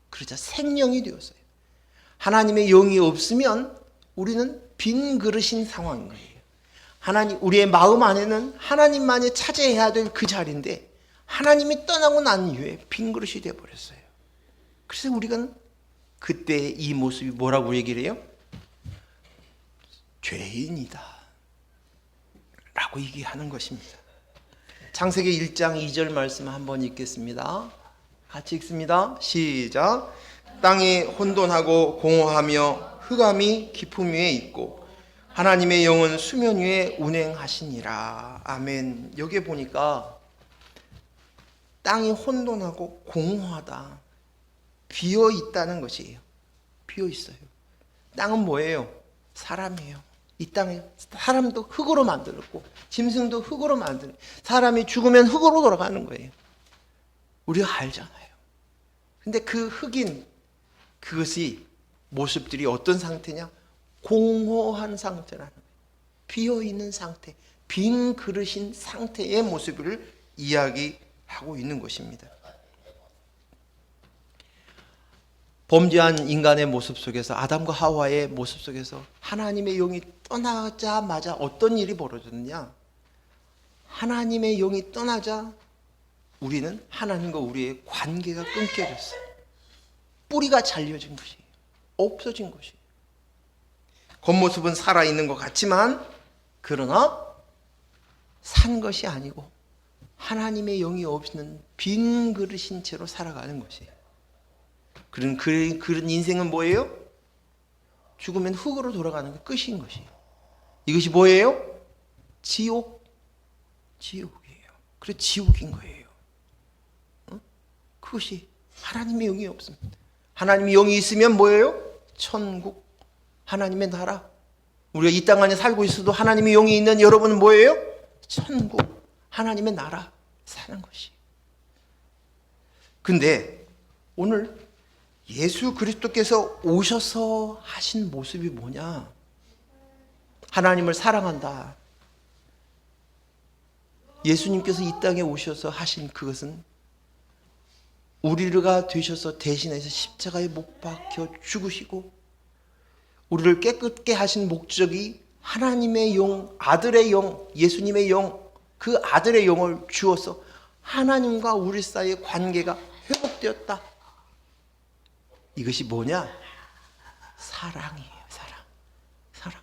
그러자 생명이 되었어요. 하나님의 영이 없으면 우리는 빈 그릇인 상황인 거예요. 하나님, 우리의 마음 안에는 하나님만이 차지해야 될 그 자리인데 하나님이 떠나고 난 이후에 빈 그릇이 되어버렸어요. 그래서 우리가 그때 이 모습이 뭐라고 얘기를 해요? 죄인이다 라고 얘기하는 것입니다. 창세기 1장 2절 말씀 한번 읽겠습니다. 같이 읽습니다. 시작. 땅이 혼돈하고 공허하며 흑암이 깊음 위에 있고 하나님의 영은 수면 위에 운행하시니라. 아멘. 여기 보니까 땅이 혼돈하고 공허하다, 비어 있다는 것이에요. 비어 있어요. 땅은 뭐예요? 사람이에요. 이 땅에 사람도 흙으로 만들었고 짐승도 흙으로 만들었고 사람이 죽으면 흙으로 돌아가는 거예요. 우리가 알잖아요. 근데 그 흙인 그것이 모습들이 어떤 상태냐? 공허한 상태라는 거예요. 비어 있는 상태, 빈 그릇인 상태의 모습을 이야기하고 있는 것입니다. 범죄한 인간의 모습 속에서, 아담과 하와의 모습 속에서 하나님의 영이 떠나자마자 어떤 일이 벌어졌느냐? 하나님의 영이 떠나자 우리는 하나님과 우리의 관계가 끊겨졌어요. 뿌리가 잘려진 것이에요. 없어진 것이에요. 겉모습은 살아있는 것 같지만 그러나 산 것이 아니고 하나님의 영이 없는 빈 그릇인 채로 살아가는 것이에요. 그런 인생은 뭐예요? 죽으면 흙으로 돌아가는 게 끝인 것이에요. 이것이 뭐예요? 지옥이에요. 그래 지옥인 거예요. 그것이 하나님의 영이 없습니다. 하나님의 영이 있으면 뭐예요? 천국, 하나님의 나라. 우리가 이 땅 안에 살고 있어도 하나님의 영이 있는 여러분은 뭐예요? 천국, 하나님의 나라 사는 것이. 근데 오늘 예수 그리스도께서 오셔서 하신 모습이 뭐냐? 하나님을 사랑한다. 예수님께서 이 땅에 오셔서 하신 그것은 우리가 되셔서 대신해서 십자가에 못 박혀 죽으시고 우리를 깨끗게 하신 목적이 하나님의 영, 아들의 영, 예수님의 영, 그 아들의 영을 주어서 하나님과 우리 사이의 관계가 회복되었다. 이것이 뭐냐? 사랑이에요. 사랑.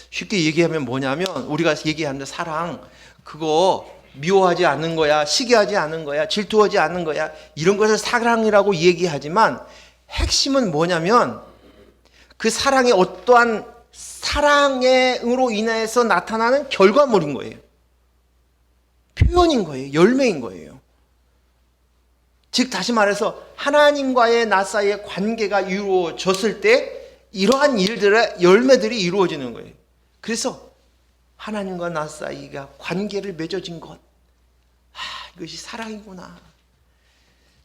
쉽게 얘기하면 뭐냐면 우리가 얘기하는 사랑, 그거 미워하지 않는 거야, 시기하지 않는 거야, 질투하지 않는 거야, 이런 것을 사랑이라고 얘기하지만 핵심은 뭐냐면 그 사랑의 어떠한 사랑으로 인해서 나타나는 결과물인 거예요. 표현인 거예요. 열매인 거예요. 즉 다시 말해서 하나님과의 나 사이의 관계가 이루어졌을 때 이러한 일들의 열매들이 이루어지는 거예요. 그래서 하나님과 나 사이가 관계를 맺어진 것, 이것이 사랑이구나.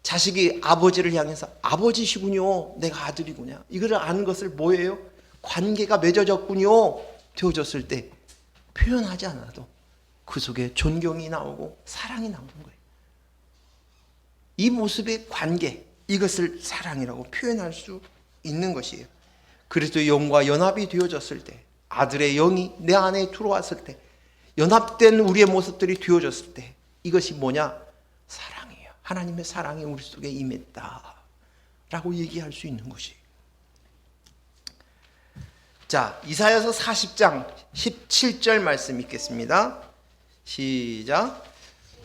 자식이 아버지를 향해서 아버지시군요, 내가 아들이구나, 이거를 아는 것을 뭐예요? 관계가 맺어졌군요 되어졌을 때 표현하지 않아도 그 속에 존경이 나오고 사랑이 나오는 거예요. 이 모습의 관계, 이것을 사랑이라고 표현할 수 있는 것이에요. 그리스도의 영과 연합이 되어졌을 때, 아들의 영이 내 안에 들어왔을 때, 연합된 우리의 모습들이 되어졌을 때, 이것이 뭐냐? 사랑이에요. 하나님의 사랑이 우리 속에 임했다 라고 얘기할 수 있는 것이. 자, 이사야서 40장 17절 말씀 읽겠습니다. 시작.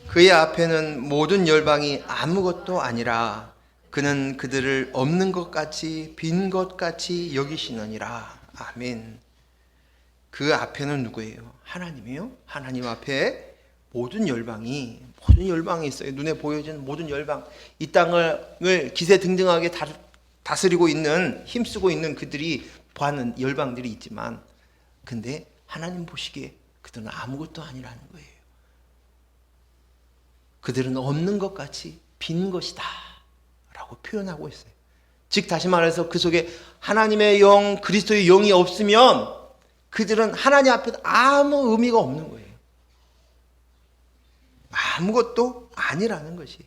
그의 앞에는 모든 열방이 아무것도 아니라 그는 그들을 없는 것 같이 빈 것 같이 여기시느니라. 아멘. 그 앞에는 누구예요? 하나님이요. 하나님 앞에 모든 열방이 있어요. 눈에 보여지는 모든 열방, 이 땅을 기세등등하게 다스리고 있는, 힘쓰고 있는 그들이 보는 열방들이 있지만, 근데 하나님 보시기에 그들은 아무것도 아니라는 거예요. 그들은 없는 것 같이 빈 것이다 라고 표현하고 있어요. 즉 다시 말해서 그 속에 하나님의 영, 그리스도의 영이 없으면 그들은 하나님 앞에 아무 의미가 없는 거예요. 아무것도 아니라는 것이.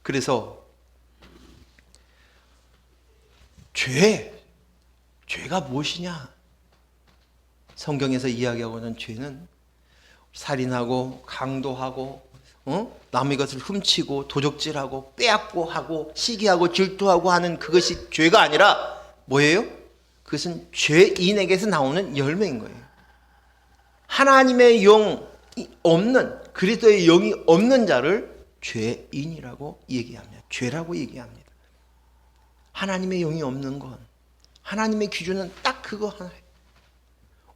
그래서 죄가 무엇이냐? 성경에서 이야기하고 있는 죄는 살인하고 강도하고 남의 것을 훔치고 도적질하고 빼앗고 하고 시기하고 질투하고 하는 그것이 죄가 아니라 뭐예요? 그것은 죄인에게서 나오는 열매인 거예요. 하나님의 영이 없는, 그리스도의 영이 없는 자를 죄인이라고 얘기합니다. 죄라고 얘기합니다. 하나님의 영이 없는 건, 하나님의 기준은 딱 그거 하나예요.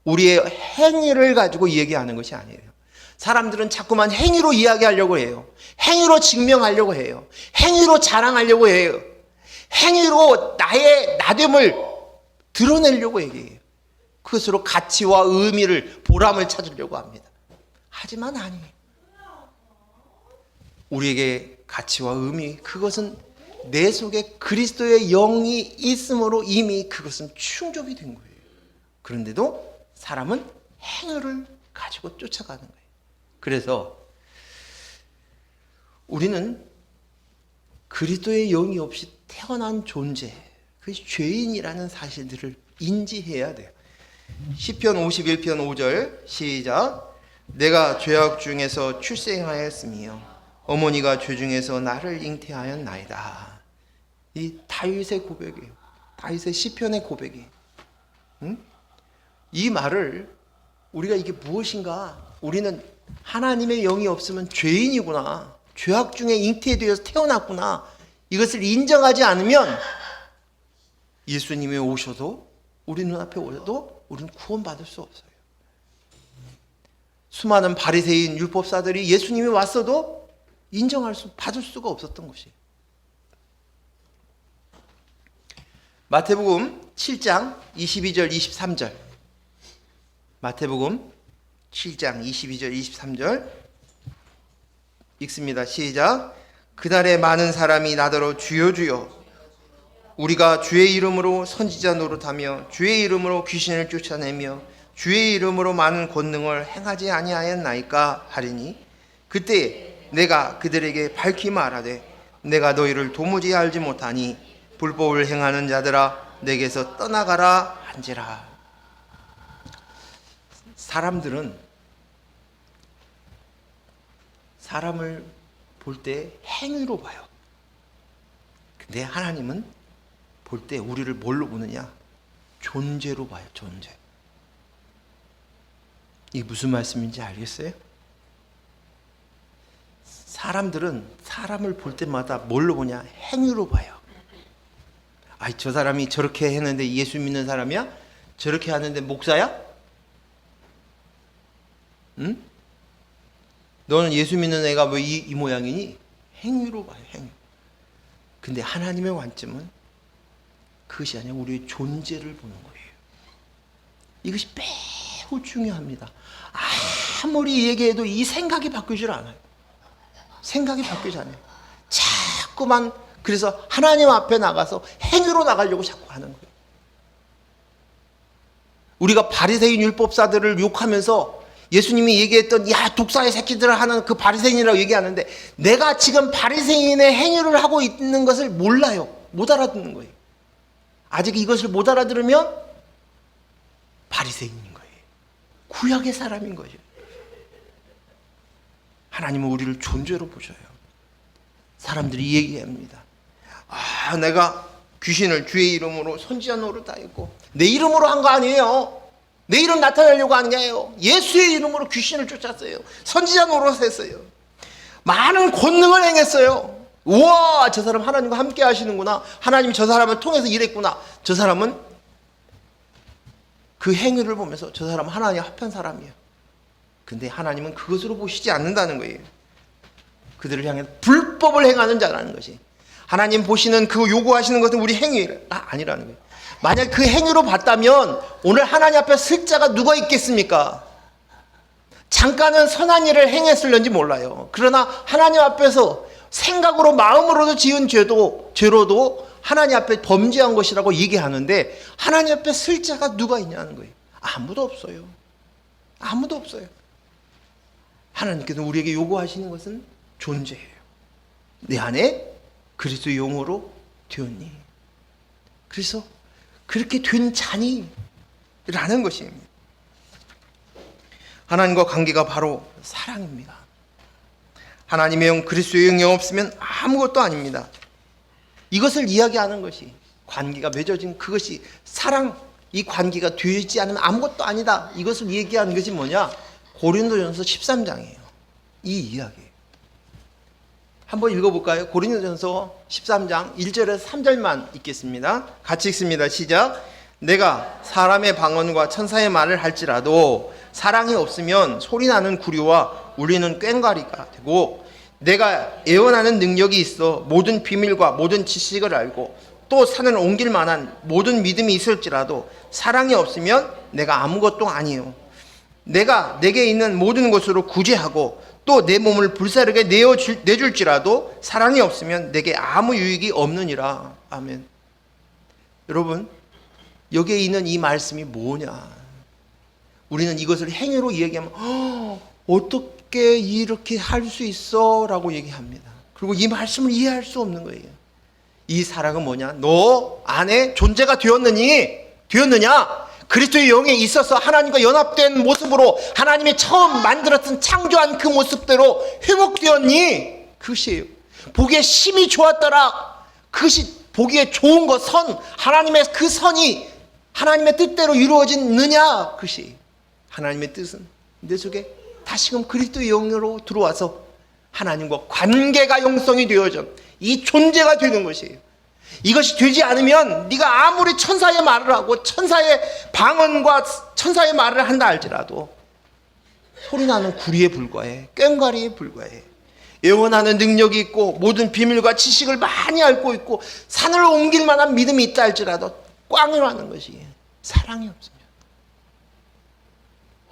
우리의 행위를 가지고 얘기하는 것이 아니에요. 사람들은 자꾸만 행위로 이야기하려고 해요. 행위로 증명하려고 해요. 행위로 자랑하려고 해요. 행위로 나의 나됨을 드러내려고 얘기해요. 그것으로 가치와 의미를, 보람을 찾으려고 합니다. 하지만 아니에요. 우리에게 가치와 의미, 그것은 내 속에 그리스도의 영이 있으므로 이미 그것은 충족이 된 거예요. 그런데도 사람은 행위를 가지고 쫓아가는 거예요. 그래서 우리는 그리스도의 영이 없이 태어난 존재, 그것이 죄인이라는 사실들을 인지해야 돼요. 시편 51편 5절 시작. 내가 죄악 중에서 출생하였으며 어머니가 죄 중에서 나를 잉태하였나이다. 이 다윗의 고백이에요. 다윗의 시편의 고백이에요. 이 말을 우리가 이게 무엇인가? 우리는 하나님의 영이 없으면 죄인이구나, 죄악 중에 잉태되어서 태어났구나, 이것을 인정하지 않으면 예수님이 오셔도, 우리 눈앞에 오셔도 우리는 구원받을 수 없어요. 수많은 바리새인 율법사들이 예수님이 왔어도 받을 수가 없었던 것이에요. 마태복음 7장 22절 23절. 마태복음 7장 22절 23절 읽습니다. 시작. 그날에 많은 사람이 나더러 주여 주여 우리가 주의 이름으로 선지자 노릇하며 주의 이름으로 귀신을 쫓아내며 주의 이름으로 많은 권능을 행하지 아니하였나이까 하리니 그때 내가 그들에게 밝히 말하되 내가 너희를 도무지 알지 못하니 불법을 행하는 자들아 내게서 떠나가라 한지라. 사람들은 사람을 볼 때 행위로 봐요. 근데 하나님은 볼 때 우리를 뭘로 보느냐? 존재로 봐요. 존재. 이게 무슨 말씀인지 알겠어요? 사람들은 사람을 볼 때마다 뭘로 보냐? 행위로 봐요. 아이, 저 사람이 저렇게 했는데 예수 믿는 사람이야? 저렇게 하는데 목사야? 응? 너는 예수 믿는 애가 왜 이 모양이니? 행위로 봐요. 행위. 근데 하나님의 관점은 그것이 아니라 우리의 존재를 보는 거예요. 이것이 매우 중요합니다. 아무리 얘기해도 이 생각이 바뀌질 않아요. 생각이 바뀌지 않아요. 자꾸만 그래서 하나님 앞에 나가서 행위로 나가려고 자꾸 하는 거예요. 우리가 바리새인 율법사들을 욕하면서 예수님이 얘기했던 야 독사의 새끼들을 하는 그 바리새인이라고 얘기하는데 내가 지금 바리새인의 행위를 하고 있는 것을 몰라요. 못 알아듣는 거예요. 아직 이것을 못 알아들으면 바리새인인 거예요. 구약의 사람인 거예요. 하나님은 우리를 존재로 보셔요. 사람들이 얘기합니다. 내가 귀신을 주의 이름으로 선지자 노릇하였고 내 이름으로 한 거 아니에요. 내 이름 나타내려고 한 게 아니에요. 예수의 이름으로 귀신을 쫓았어요. 선지자 노릇했어요. 많은 권능을 행했어요. 우와, 저 사람 하나님과 함께 하시는구나. 하나님이 저 사람을 통해서 일했구나. 저 사람은 그 행위를 보면서 저 사람은 하나님 합한 사람이에요. 근데 하나님은 그것으로 보시지 않는다는 거예요. 그들을 향해 불법을 행하는 자라는 것이. 하나님 보시는 그 요구하시는 것은 우리 행위가 아니라는 거예요. 만약 그 행위로 봤다면 오늘 하나님 앞에 쓸 자가 누가 있겠습니까? 잠깐은 선한 일을 행했을런지 몰라요. 그러나 하나님 앞에서 생각으로 마음으로도 지은 죄로도 하나님 앞에 범죄한 것이라고 얘기하는데 하나님 앞에 쓸 자가 누가 있냐는 거예요. 아무도 없어요. 아무도 없어요. 하나님께서 우리에게 요구하시는 것은 존재예요. 내 안에 그리스도의 영으로 되었니? 그래서 그렇게 된 자니? 라는 것입니다. 하나님과 관계가 바로 사랑입니다. 하나님의 영, 그리스도의 영이 없으면 아무것도 아닙니다. 이것을 이야기하는 것이 관계가 맺어진 그것이 사랑, 이 관계가 되지 않으면 아무것도 아니다. 이것을 얘기하는 것이 뭐냐? 고린도전서 13장이에요. 이 이야기예요. 한번 읽어볼까요? 고린도전서 13장 1절에서 3절만 읽겠습니다. 같이 읽습니다. 시작. 내가 사람의 방언과 천사의 말을 할지라도 사랑이 없으면 소리나는 구리와 울리는 꽹과리가 되고 내가 예언하는 능력이 있어 모든 비밀과 모든 지식을 알고 또 산을 옮길 만한 모든 믿음이 있을지라도 사랑이 없으면 내가 아무것도 아니에요. 내가 내게 있는 모든 것으로 구제하고 또 내 몸을 불사르게 내줄지라도 사랑이 없으면 내게 아무 유익이 없느니라. 아멘. 여러분, 여기에 있는 이 말씀이 뭐냐? 우리는 이것을 행위로 얘기하면 어떻게 이렇게 할 수 있어? 라고 얘기합니다. 그리고 이 말씀을 이해할 수 없는 거예요. 이 사랑은 뭐냐? 너 안에 존재가 되었느냐? 그리스도의 영에 있어서 하나님과 연합된 모습으로 하나님이 처음 만들었던 창조한 그 모습대로 회복되었니? 그것이에요. 보기에 심히 좋았더라. 그것이 보기에 좋은 것, 하나님의 그 선이 하나님의 뜻대로 이루어졌느냐? 그것이 하나님의 뜻은 내 속에 다시금 그리스도의 영으로 들어와서 하나님과 관계가 영성이 되어져 이 존재가 되는 것이에요. 이것이 되지 않으면 네가 아무리 천사의 말을 하고 천사의 방언과 천사의 말을 한다 할지라도 소리나는 구리에 불과해. 꽹과리에 불과해. 예언하는 능력이 있고 모든 비밀과 지식을 많이 알고 있고 산을 옮길 만한 믿음이 있다 할지라도 꽝이라는 것이 사랑이 없으면,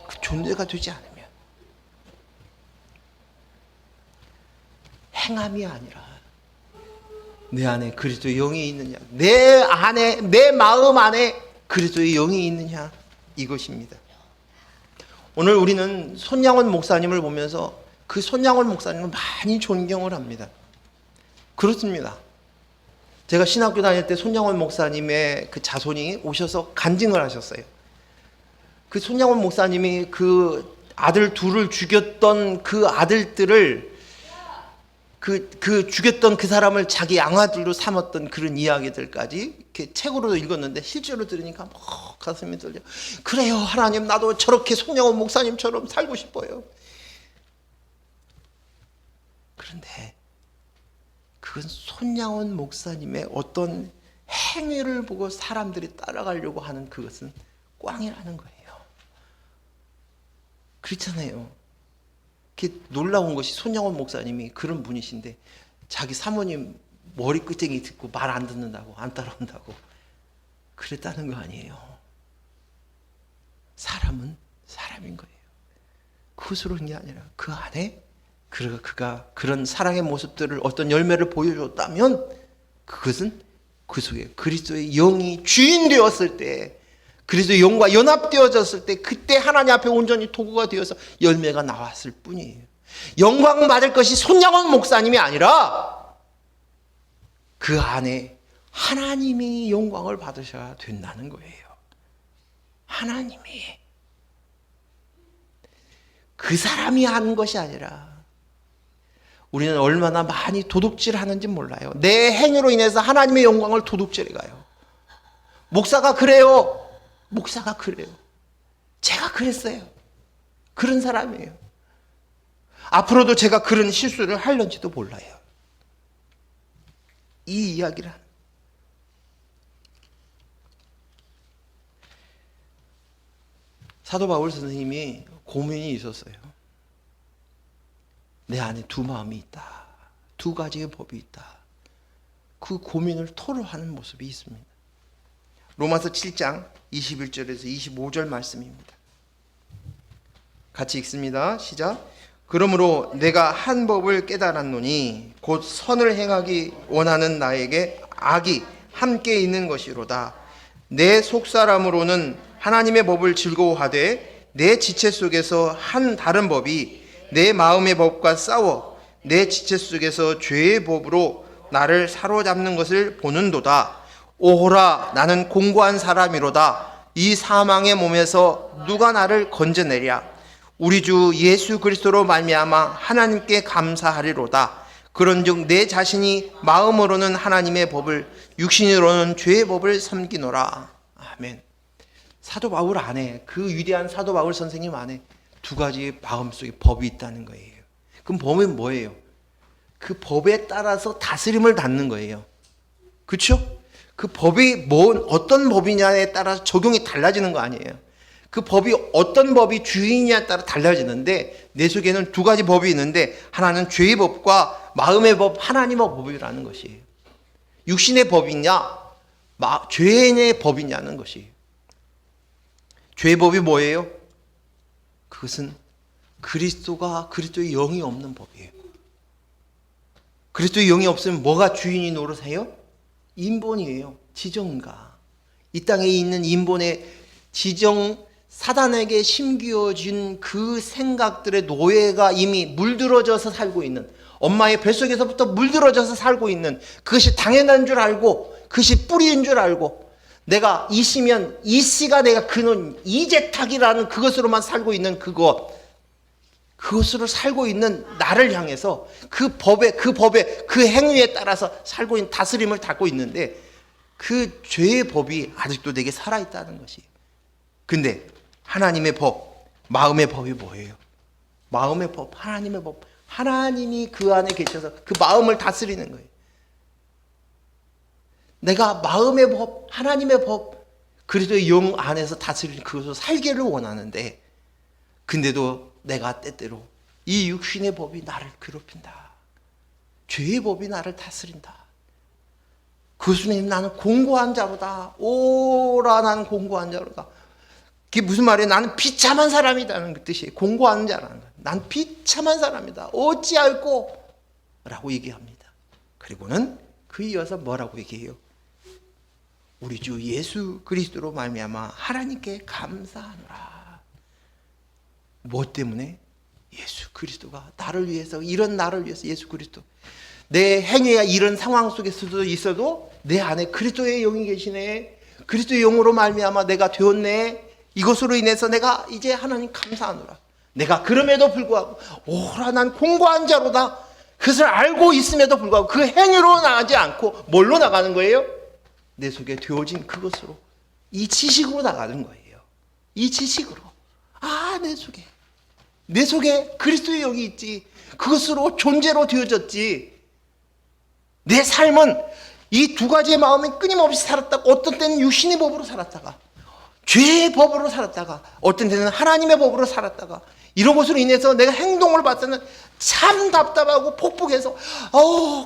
그 존재가 되지 않으면, 행함이 아니라 내 안에 그리스도의 영이 있느냐, 내 안에, 내 마음 안에 그리스도의 영이 있느냐, 이것입니다. 오늘 우리는 손양원 목사님을 보면서 그 손양원 목사님을 많이 존경을 합니다. 그렇습니다. 제가 신학교 다닐 때 손양원 목사님의 그 자손이 오셔서 간증을 하셨어요. 그 손양원 목사님이 그 아들 둘을 죽였던 그 아들들을 그 죽였던 그 사람을 자기 양아들로 삼았던 그런 이야기들까지 이렇게 책으로 읽었는데 실제로 들으니까 가슴이 떨려. 그래요, 하나님, 나도 저렇게 손양원 목사님처럼 살고 싶어요. 그런데 그건 손양원 목사님의 어떤 행위를 보고 사람들이 따라가려고 하는 그것은 꽝이라는 거예요. 그렇잖아요. 놀라운 것이 손양원 목사님이 그런 분이신데 자기 사모님 머리끄댕이 듣고 말 안 듣는다고, 안 따라온다고 그랬다는 거 아니에요. 사람은 사람인 거예요. 그것으로 게 아니라 그 안에 그가 그런 사랑의 모습들을, 어떤 열매를 보여줬다면 그것은 그 속에 그리스도의 영이 주인 되었을 때, 그리스도의 영과 연합되어졌을 때, 그때 하나님 앞에 온전히 도구가 되어서 열매가 나왔을 뿐이에요. 영광 받을 것이 손양원 목사님이 아니라 그 안에 하나님이 영광을 받으셔야 된다는 거예요. 하나님이. 그 사람이 하는 것이 아니라, 우리는 얼마나 많이 도둑질 하는지 몰라요. 내 행위로 인해서 하나님의 영광을 도둑질해 가요. 목사가 그래요. 목사가 그래요. 제가 그랬어요. 그런 사람이에요. 앞으로도 제가 그런 실수를 할는지도 몰라요. 이 이야기를 하는. 사도 바울 선생님이 고민이 있었어요. 내 안에 두 마음이 있다. 두 가지의 법이 있다. 그 고민을 토로하는 모습이 있습니다. 로마서 7장 21절에서 25절 말씀입니다. 같이 읽습니다. 시작. 그러므로 내가 한 법을 깨달았노니 곧 선을 행하기 원하는 나에게 악이 함께 있는 것이로다. 내 속사람으로는 하나님의 법을 즐거워하되 내 지체 속에서 한 다른 법이 내 마음의 법과 싸워 내 지체 속에서 죄의 법으로 나를 사로잡는 것을 보는도다. 오호라, 나는 공고한 사람이로다. 이 사망의 몸에서 누가 나를 건져내랴. 우리 주 예수 그리스도로 말미암아 하나님께 감사하리로다. 그런즉 내 자신이 마음으로는 하나님의 법을, 육신으로는 죄의 법을 섬기노라. 아멘. 사도 바울 안에, 그 위대한 사도 바울 선생님 안에 두 가지의 마음속에 법이 있다는 거예요. 그럼 법이 뭐예요? 그 법에 따라서 다스림을 받는 거예요. 그렇죠? 그 법이 어떤 법이냐에 따라서 적용이 달라지는 거 아니에요. 그 법이 어떤 법이 주인이냐에 따라 달라지는데, 내 속에는 두 가지 법이 있는데, 하나는 죄의 법과 마음의 법, 하나님의 법이라는 것이에요. 육신의 법이냐, 죄의 법이냐는 것이에요. 죄의 법이 뭐예요? 그것은 그리스도의 영이 없는 법이에요. 그리스도의 영이 없으면 뭐가 주인이 노릇해요? 인본이에요. 지정가. 이 땅에 있는 인본의 사단에게 심기어진 그 생각들의 노예가 이미 물들어져서 살고 있는, 엄마의 뱃속에서부터 물들어져서 살고 있는, 그것이 당연한 줄 알고, 그것이 뿌리인 줄 알고, 내가 이 씨면 이 씨가 내가 그는 이재탁이라는 그것으로만 살고 있는 그것으로 살고 있는 나를 향해서 그 법에 그 행위에 따라서 살고 있는, 다스림을 받고 있는데, 그 죄의 법이 아직도 내게 살아있다는 것이. 근데 하나님의 법, 마음의 법이 뭐예요? 마음의 법, 하나님의 법. 하나님이 그 안에 계셔서 그 마음을 다스리는 거예요. 내가 마음의 법, 하나님의 법, 그리스도의 영 안에서 다스리는 그것으로 살기를 원하는데, 근데도 내가 때때로 이 육신의 법이 나를 괴롭힌다. 죄의 법이 나를 다스린다. 그것은 나는 공고한 자로다. 오라, 나는 공고한 자로다. 그게 무슨 말이에요? 나는 비참한 사람이라는 그 뜻이에요. 공고한 자라는 거예요. 난 비참한 사람이다. 어찌할꼬? 라고 얘기합니다. 그리고는 그 이어서 뭐라고 얘기해요? 우리 주 예수 그리스도로 말미암아 하나님께 감사하노라. 뭐 때문에? 예수 그리스도가 나를 위해서, 이런 나를 위해서 예수 그리스도. 내 행위가 이런 상황 속에서도 있어도 내 안에 그리스도의 영이 계시네. 그리스도의 영으로 말미암아 내가 되었네. 이것으로 인해서 내가 이제 하나님 감사하노라. 내가 그럼에도 불구하고 오라, 난 공고한 자로다. 그것을 알고 있음에도 불구하고 그 행위로 나가지 않고 뭘로 나가는 거예요? 내 속에 되어진 그것으로, 이 지식으로 나가는 거예요. 이 지식으로. 아, 내 속에 그리스도의 영이 있지. 그것으로 존재로 되어졌지. 내 삶은 이 두 가지의 마음이 끊임없이 살았다가, 어떤 때는 육신의 법으로 살았다가, 죄의 법으로 살았다가, 어떤 때는 하나님의 법으로 살았다가, 이런 것으로 인해서 내가 행동을 봤을 때는 참 답답하고 폭복해서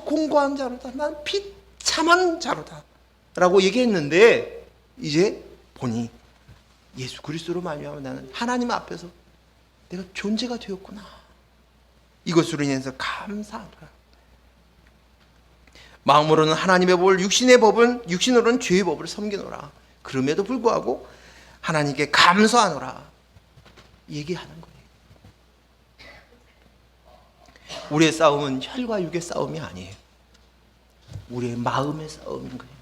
공고한 자로다. 난 비참한 자로다. 라고 얘기했는데, 이제 보니 예수 그리스도로 말미암아 나는 하나님 앞에서 내가 존재가 되었구나. 이것으로 인해서 감사하노라. 마음으로는 하나님의 법을, 육신으로는 죄의 법을 섬기노라. 그럼에도 불구하고 하나님께 감사하노라 얘기하는 거예요. 우리의 싸움은 혈과 육의 싸움이 아니에요. 우리의 마음의 싸움인 거예요.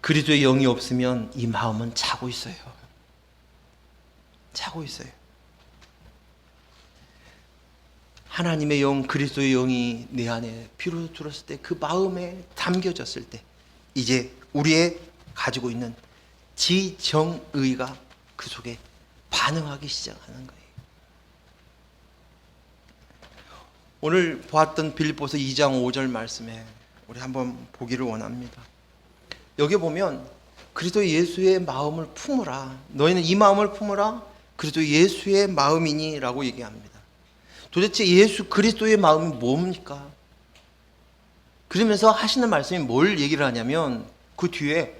그리스도의 영이 없으면 이 마음은 자고 있어요. 하나님의 영, 그리스도의 영이 내 안에 비로소 들었을 때, 그 마음에 담겨졌을 때, 이제 우리의 가지고 있는 지정의가 그 속에 반응하기 시작하는 거예요. 오늘 보았던 빌립보서 2장 5절 말씀에 우리 한번 보기를 원합니다. 여기 보면 그리스도 예수의 마음을 품으라. 너희는 이 마음을 품으라. 그리스도 예수의 마음이니 라고 얘기합니다. 도대체 예수 그리스도의 마음이 뭡니까? 그러면서 하시는 말씀이 뭘 얘기를 하냐면, 그 뒤에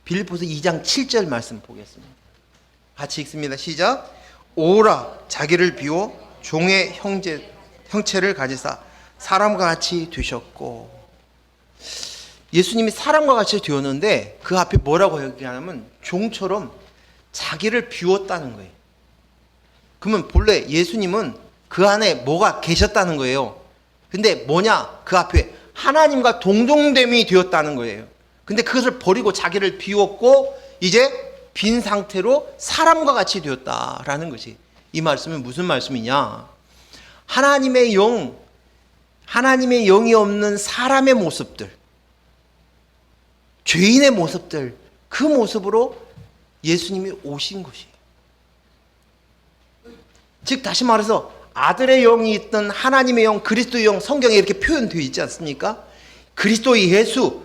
빌립보서 2장 7절 말씀 보겠습니다. 같이 읽습니다. 시작. 오라, 자기를 비워 종의 형체를 가지사 사람과 같이 되셨고. 예수님이 사람과 같이 되었는데 그 앞에 뭐라고 얘기하냐면 종처럼 자기를 비웠다는 거예요. 그러면 본래 예수님은 그 안에 뭐가 계셨다는 거예요. 근데 뭐냐? 그 앞에 하나님과 동종됨이 되었다는 거예요. 근데 그것을 버리고 자기를 비웠고 이제 빈 상태로 사람과 같이 되었다라는 것이, 이 말씀은 무슨 말씀이냐? 하나님의 영이 없는 사람의 모습들, 죄인의 모습들, 그 모습으로 예수님이 오신 것이에요. 즉 다시 말해서 아들의 영이 있던 하나님의 영, 그리스도의 영, 성경에 이렇게 표현되어 있지 않습니까? 그리스도의 예수,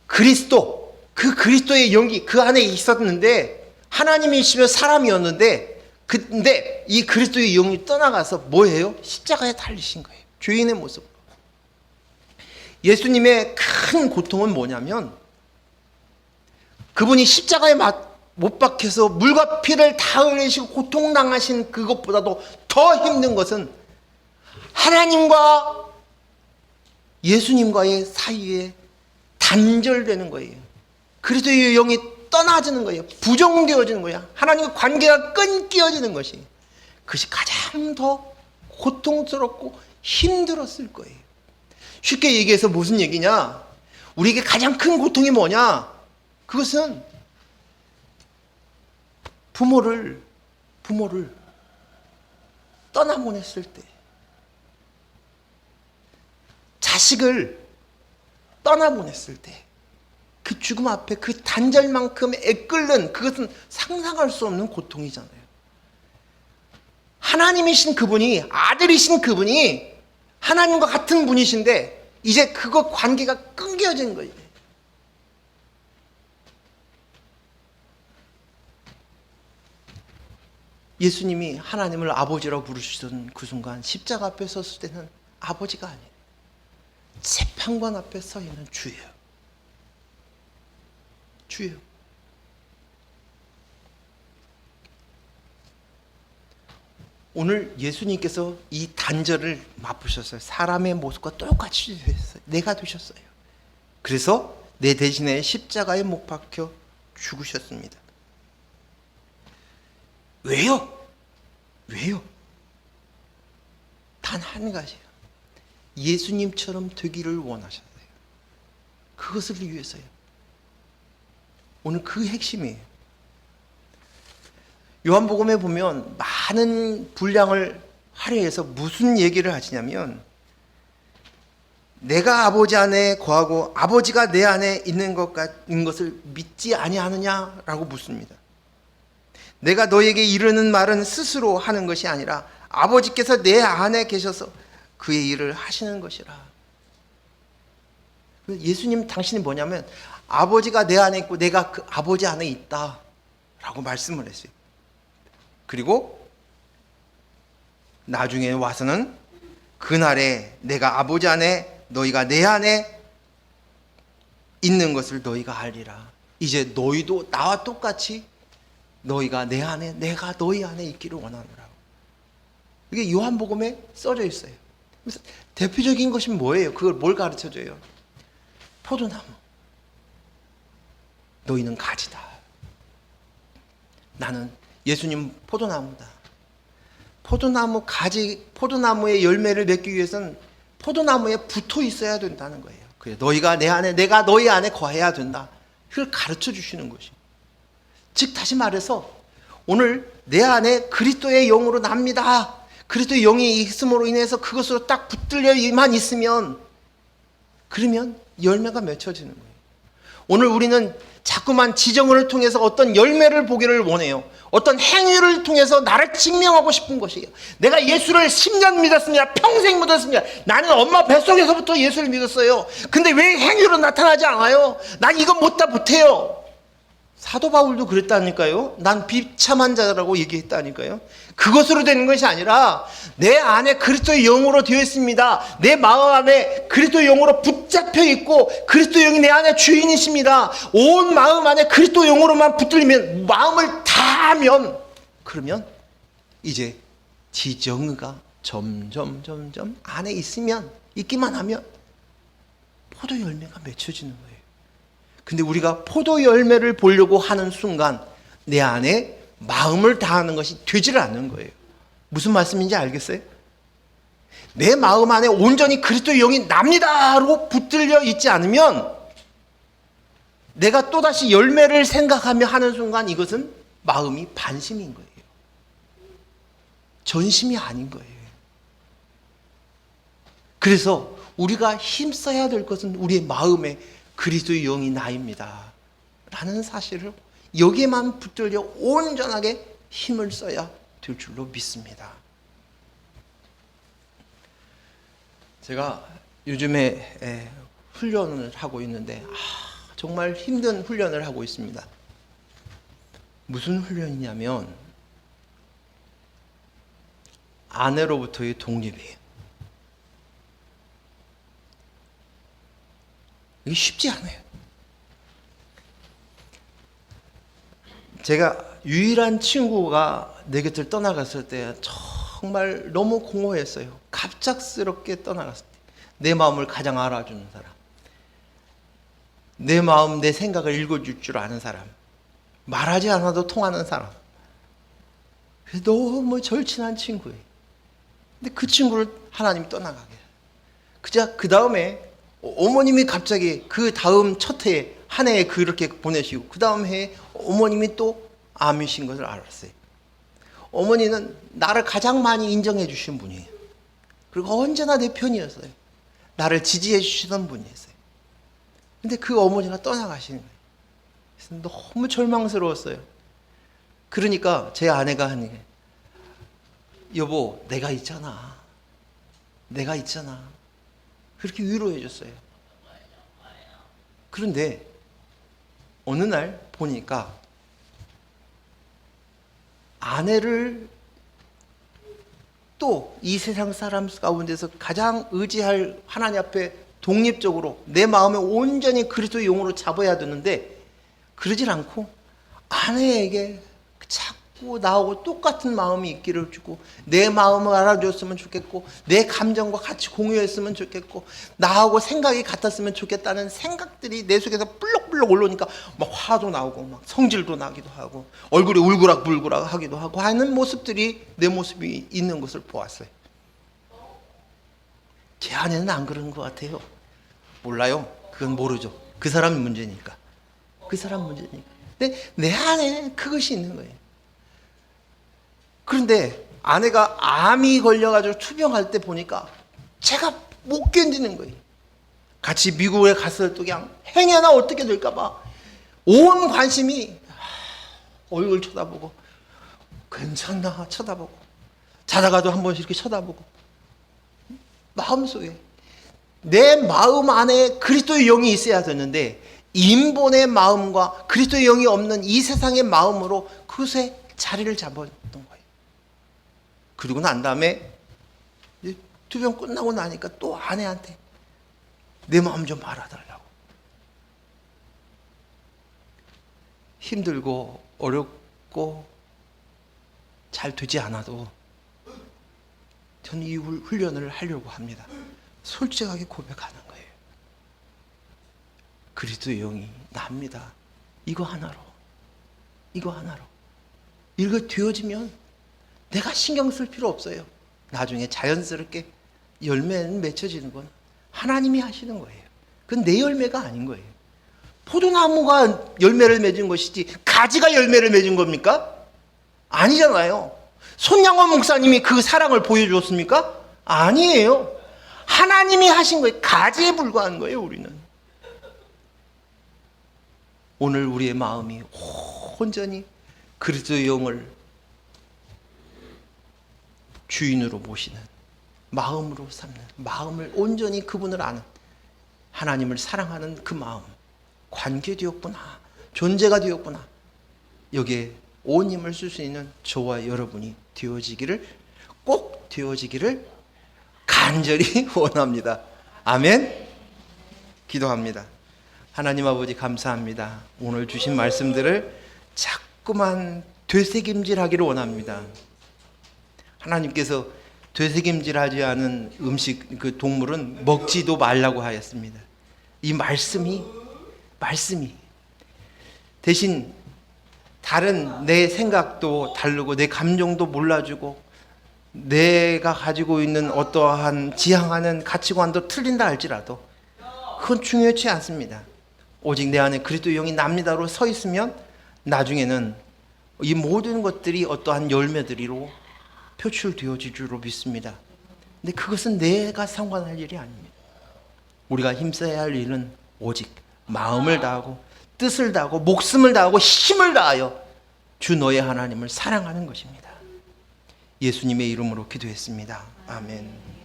그리스도, 그 그리스도의 영이 그 안에 있었는데, 하나님이시며 사람이었는데, 근데 이 그리스도의 영이 떠나가서 뭐예요? 십자가에 달리신 거예요. 죄인의 모습. 예수님의 큰 고통은 뭐냐면, 그분이 십자가에 못 박혀서 물과 피를 다 흘리시고 고통당하신 그것보다도 더 힘든 것은 하나님과 예수님과의 사이에 단절되는 거예요. 그리스도의 영이 떠나지는 거예요. 부정되어지는 거예요. 하나님과 관계가 끊겨지는 것이, 그것이 가장 더 고통스럽고 힘들었을 거예요. 쉽게 얘기해서 무슨 얘기냐? 우리에게 가장 큰 고통이 뭐냐? 그것은 부모를 떠나보냈을 때, 자식을 떠나보냈을 때, 그 죽음 앞에 그 단절만큼 애끓는, 그것은 상상할 수 없는 고통이잖아요. 하나님이신 그분이, 아들이신 그분이 하나님과 같은 분이신데 이제 그거 관계가 끊겨진 거예요. 예수님이 하나님을 아버지라고 부르시던 그 순간 십자가 앞에 섰을 때는 아버지가 아니에요. 재판관 앞에 서 있는 주예요. 주예요. 오늘 예수님께서 이 단절을 맛보셨어요. 사람의 모습과 똑같이 되셨어요. 내가 되셨어요. 그래서 내 대신에 십자가에 못 박혀 죽으셨습니다. 왜요? 왜요? 단 한 가지예요. 예수님처럼 되기를 원하셨어요. 그것을 위해서요. 오늘 그 핵심이에요. 요한복음에 보면 많은 분량을 할애해서 무슨 얘기를 하시냐면, 내가 아버지 안에 거하고 아버지가 내 안에 있는 것을 믿지 아니하느냐라고 묻습니다. 내가 너에게 이르는 말은 스스로 하는 것이 아니라 아버지께서 내 안에 계셔서 그의 일을 하시는 것이라. 예수님 당신이 뭐냐면 아버지가 내 안에 있고 내가 그 아버지 안에 있다 라고 말씀을 했어요. 그리고 나중에 와서는 그날에 내가 아버지 안에 너희가 내 안에 있는 것을 너희가 알리라. 이제 너희도 나와 똑같이 너희가 내 안에 내가 너희 안에 있기를 원하노라. 이게 요한복음에 써져 있어요. 그래서 대표적인 것이 뭐예요? 그걸 뭘 가르쳐줘요? 포도나무. 너희는 가지다. 나는 예수님 포도나무다. 포도나무 가지, 포도나무의 열매를 맺기 위해서는 포도나무에 붙어 있어야 된다는 거예요. 그래, 너희가 내 안에, 내가 너희 안에 거해야 된다. 그걸 가르쳐 주시는 것이. 즉 다시 말해서 오늘 내 안에 그리스도의 영으로 납니다. 그리스도의 영이 있음으로 인해서 그것으로 딱 붙들려만 있으면, 그러면 열매가 맺혀지는 거예요. 오늘 우리는 자꾸만 지정을 통해서 어떤 열매를 보기를 원해요. 어떤 행위를 통해서 나를 증명하고 싶은 것이에요. 내가 예수를 10년 믿었습니다. 평생 믿었습니다. 나는 엄마 뱃속에서부터 예수를 믿었어요. 근데 왜 행위로 나타나지 않아요? 난 이거 못해요. 사도 바울도 그랬다니까요. 난 비참한 자라고 얘기했다니까요. 그것으로 되는 것이 아니라 내 안에 그리스도의 영으로 되어 있습니다. 내 마음 안에 그리스도의 영으로 붙잡혀 있고 그리스도의 영이 내 안에 주인이십니다. 온 마음 안에 그리스도의 영으로만 붙들리면, 마음을 다하면, 그러면 이제 지정의가 점점 안에 있기만 하면 포도 열매가 맺혀지는 거예요. 근데 우리가 포도 열매를 보려고 하는 순간 내 안에 마음을 다하는 것이 되지를 않는 거예요. 무슨 말씀인지 알겠어요? 내 마음 안에 온전히 그리스도의 영이 납니다로 붙들려 있지 않으면 내가 또다시 열매를 생각하며 하는 순간 이것은 마음이 반심인 거예요. 전심이 아닌 거예요. 그래서 우리가 힘써야 될 것은 우리의 마음에 그리스도의 영이 나입니다 라는 사실을 여기에만 붙들려 온전하게 힘을 써야 될 줄로 믿습니다. 제가 요즘에 훈련을 하고 있는데 정말 힘든 훈련을 하고 있습니다. 무슨 훈련이냐면 아내로부터의 독립이에요. 이게 쉽지 않아요. 제가 유일한 친구가 내 곁을 떠나갔을 때 정말 너무 공허했어요. 갑작스럽게 떠나갔을 때 내 마음을 가장 알아주는 사람, 내 마음, 내 생각을 읽어줄 줄 아는 사람, 말하지 않아도 통하는 사람. 그래서 너무 절친한 친구예요. 근데 그 친구를 하나님이 떠나가게 해요. 그 다음에 어머님이 갑자기 그 다음 첫 해에 한 해에 그렇게 보내시고 그 다음 해에 어머님이 또 암이신 것을 알았어요. 어머니는 나를 가장 많이 인정해 주신 분이에요. 그리고 언제나 내 편이었어요. 나를 지지해 주시던 분이었어요. 근데 그 어머니가 떠나가시는 거예요. 그래서 너무 절망스러웠어요. 그러니까 제 아내가 하는 게, 여보, 내가 있잖아. 그렇게 위로해 줬어요. 그런데 어느 날 보니까 아내를 또 이 세상 사람 가운데서 가장 의지할 하나님 앞에 독립적으로 내 마음에 온전히 그리스도의 영으로 잡아야 되는데 그러질 않고 아내에게 자꾸 나하고 똑같은 마음이 있기를 주고 내 마음을 알아줬으면 좋겠고 내 감정과 같이 공유했으면 좋겠고 나하고 생각이 같았으면 좋겠다는 생각들이 내 속에서 불럭불럭 올라오니까 막 화도 나오고 막 성질도 나기도 하고 얼굴이 울그락불그락 하기도 하고 하는 모습들이 내 모습이 있는 것을 보았어요. 제 아내는 안 그런 것 같아요. 몰라요. 그건 모르죠. 그 사람이 문제니까. 그 사람 문제니까. 근데 내 안에 그것이 있는 거예요. 그런데 아내가 암이 걸려가지고 투병할 때 보니까 제가 못 견디는 거예요. 같이 미국에 갔을 때 그냥 행여나 어떻게 될까봐 온 관심이 얼굴 쳐다보고 괜찮나 쳐다보고 자다가도 한 번씩 이렇게 쳐다보고 마음속에 내 마음 안에 그리스도의 영이 있어야 되는데 인본의 마음과 그리스도의 영이 없는 이 세상의 마음으로 그것에 자리를 잡았던 거예요. 그리고 난 다음에 투병 끝나고 나니까 또 아내한테 내 마음 좀 알아달라고. 힘들고 어렵고 잘 되지 않아도 저는 이 훈련을 하려고 합니다. 솔직하게 고백하는 거예요. 그리스도의 영이 납니다. 이거 하나로 이거 되어지면 내가 신경 쓸 필요 없어요. 나중에 자연스럽게 열매는 맺혀지는 건 하나님이 하시는 거예요. 그건 내 열매가 아닌 거예요. 포도나무가 열매를 맺은 것이지 가지가 열매를 맺은 겁니까? 아니잖아요. 손양원 목사님이 그 사랑을 보여주었습니까? 아니에요. 하나님이 하신 거예요. 가지에 불과한 거예요. 우리는 오늘 우리의 마음이 온전히 그리스도의 영을 주인으로 모시는 마음으로 삼는 마음을 온전히 그분을 아는 하나님을 사랑하는 그 마음 관계되었구나 존재가 되었구나 여기에 온 힘을 쓸 수 있는 저와 여러분이 되어지기를 꼭 되어지기를 간절히 원합니다. 아멘. 기도합니다. 하나님 아버지 감사합니다. 오늘 주신 말씀들을 자꾸만 되새김질하기를 원합니다. 하나님께서 되새김질하지 않은 음식 그 동물은 먹지도 말라고 하였습니다. 이 말씀이 대신 다른 내 생각도 다르고 내 감정도 몰라주고 내가 가지고 있는 어떠한 지향하는 가치관도 틀린다 할지라도 그건 중요치 않습니다. 오직 내 안에 그리스도의 영이 납니다로 서 있으면 나중에는 이 모든 것들이 어떠한 열매들이로 표출되어질 줄로 믿습니다. 근데 그것은 내가 상관할 일이 아닙니다. 우리가 힘써야 할 일은 오직 마음을 다하고 뜻을 다하고 목숨을 다하고 힘을 다하여 주 너의 하나님을 사랑하는 것입니다. 예수님의 이름으로 기도했습니다. 아멘.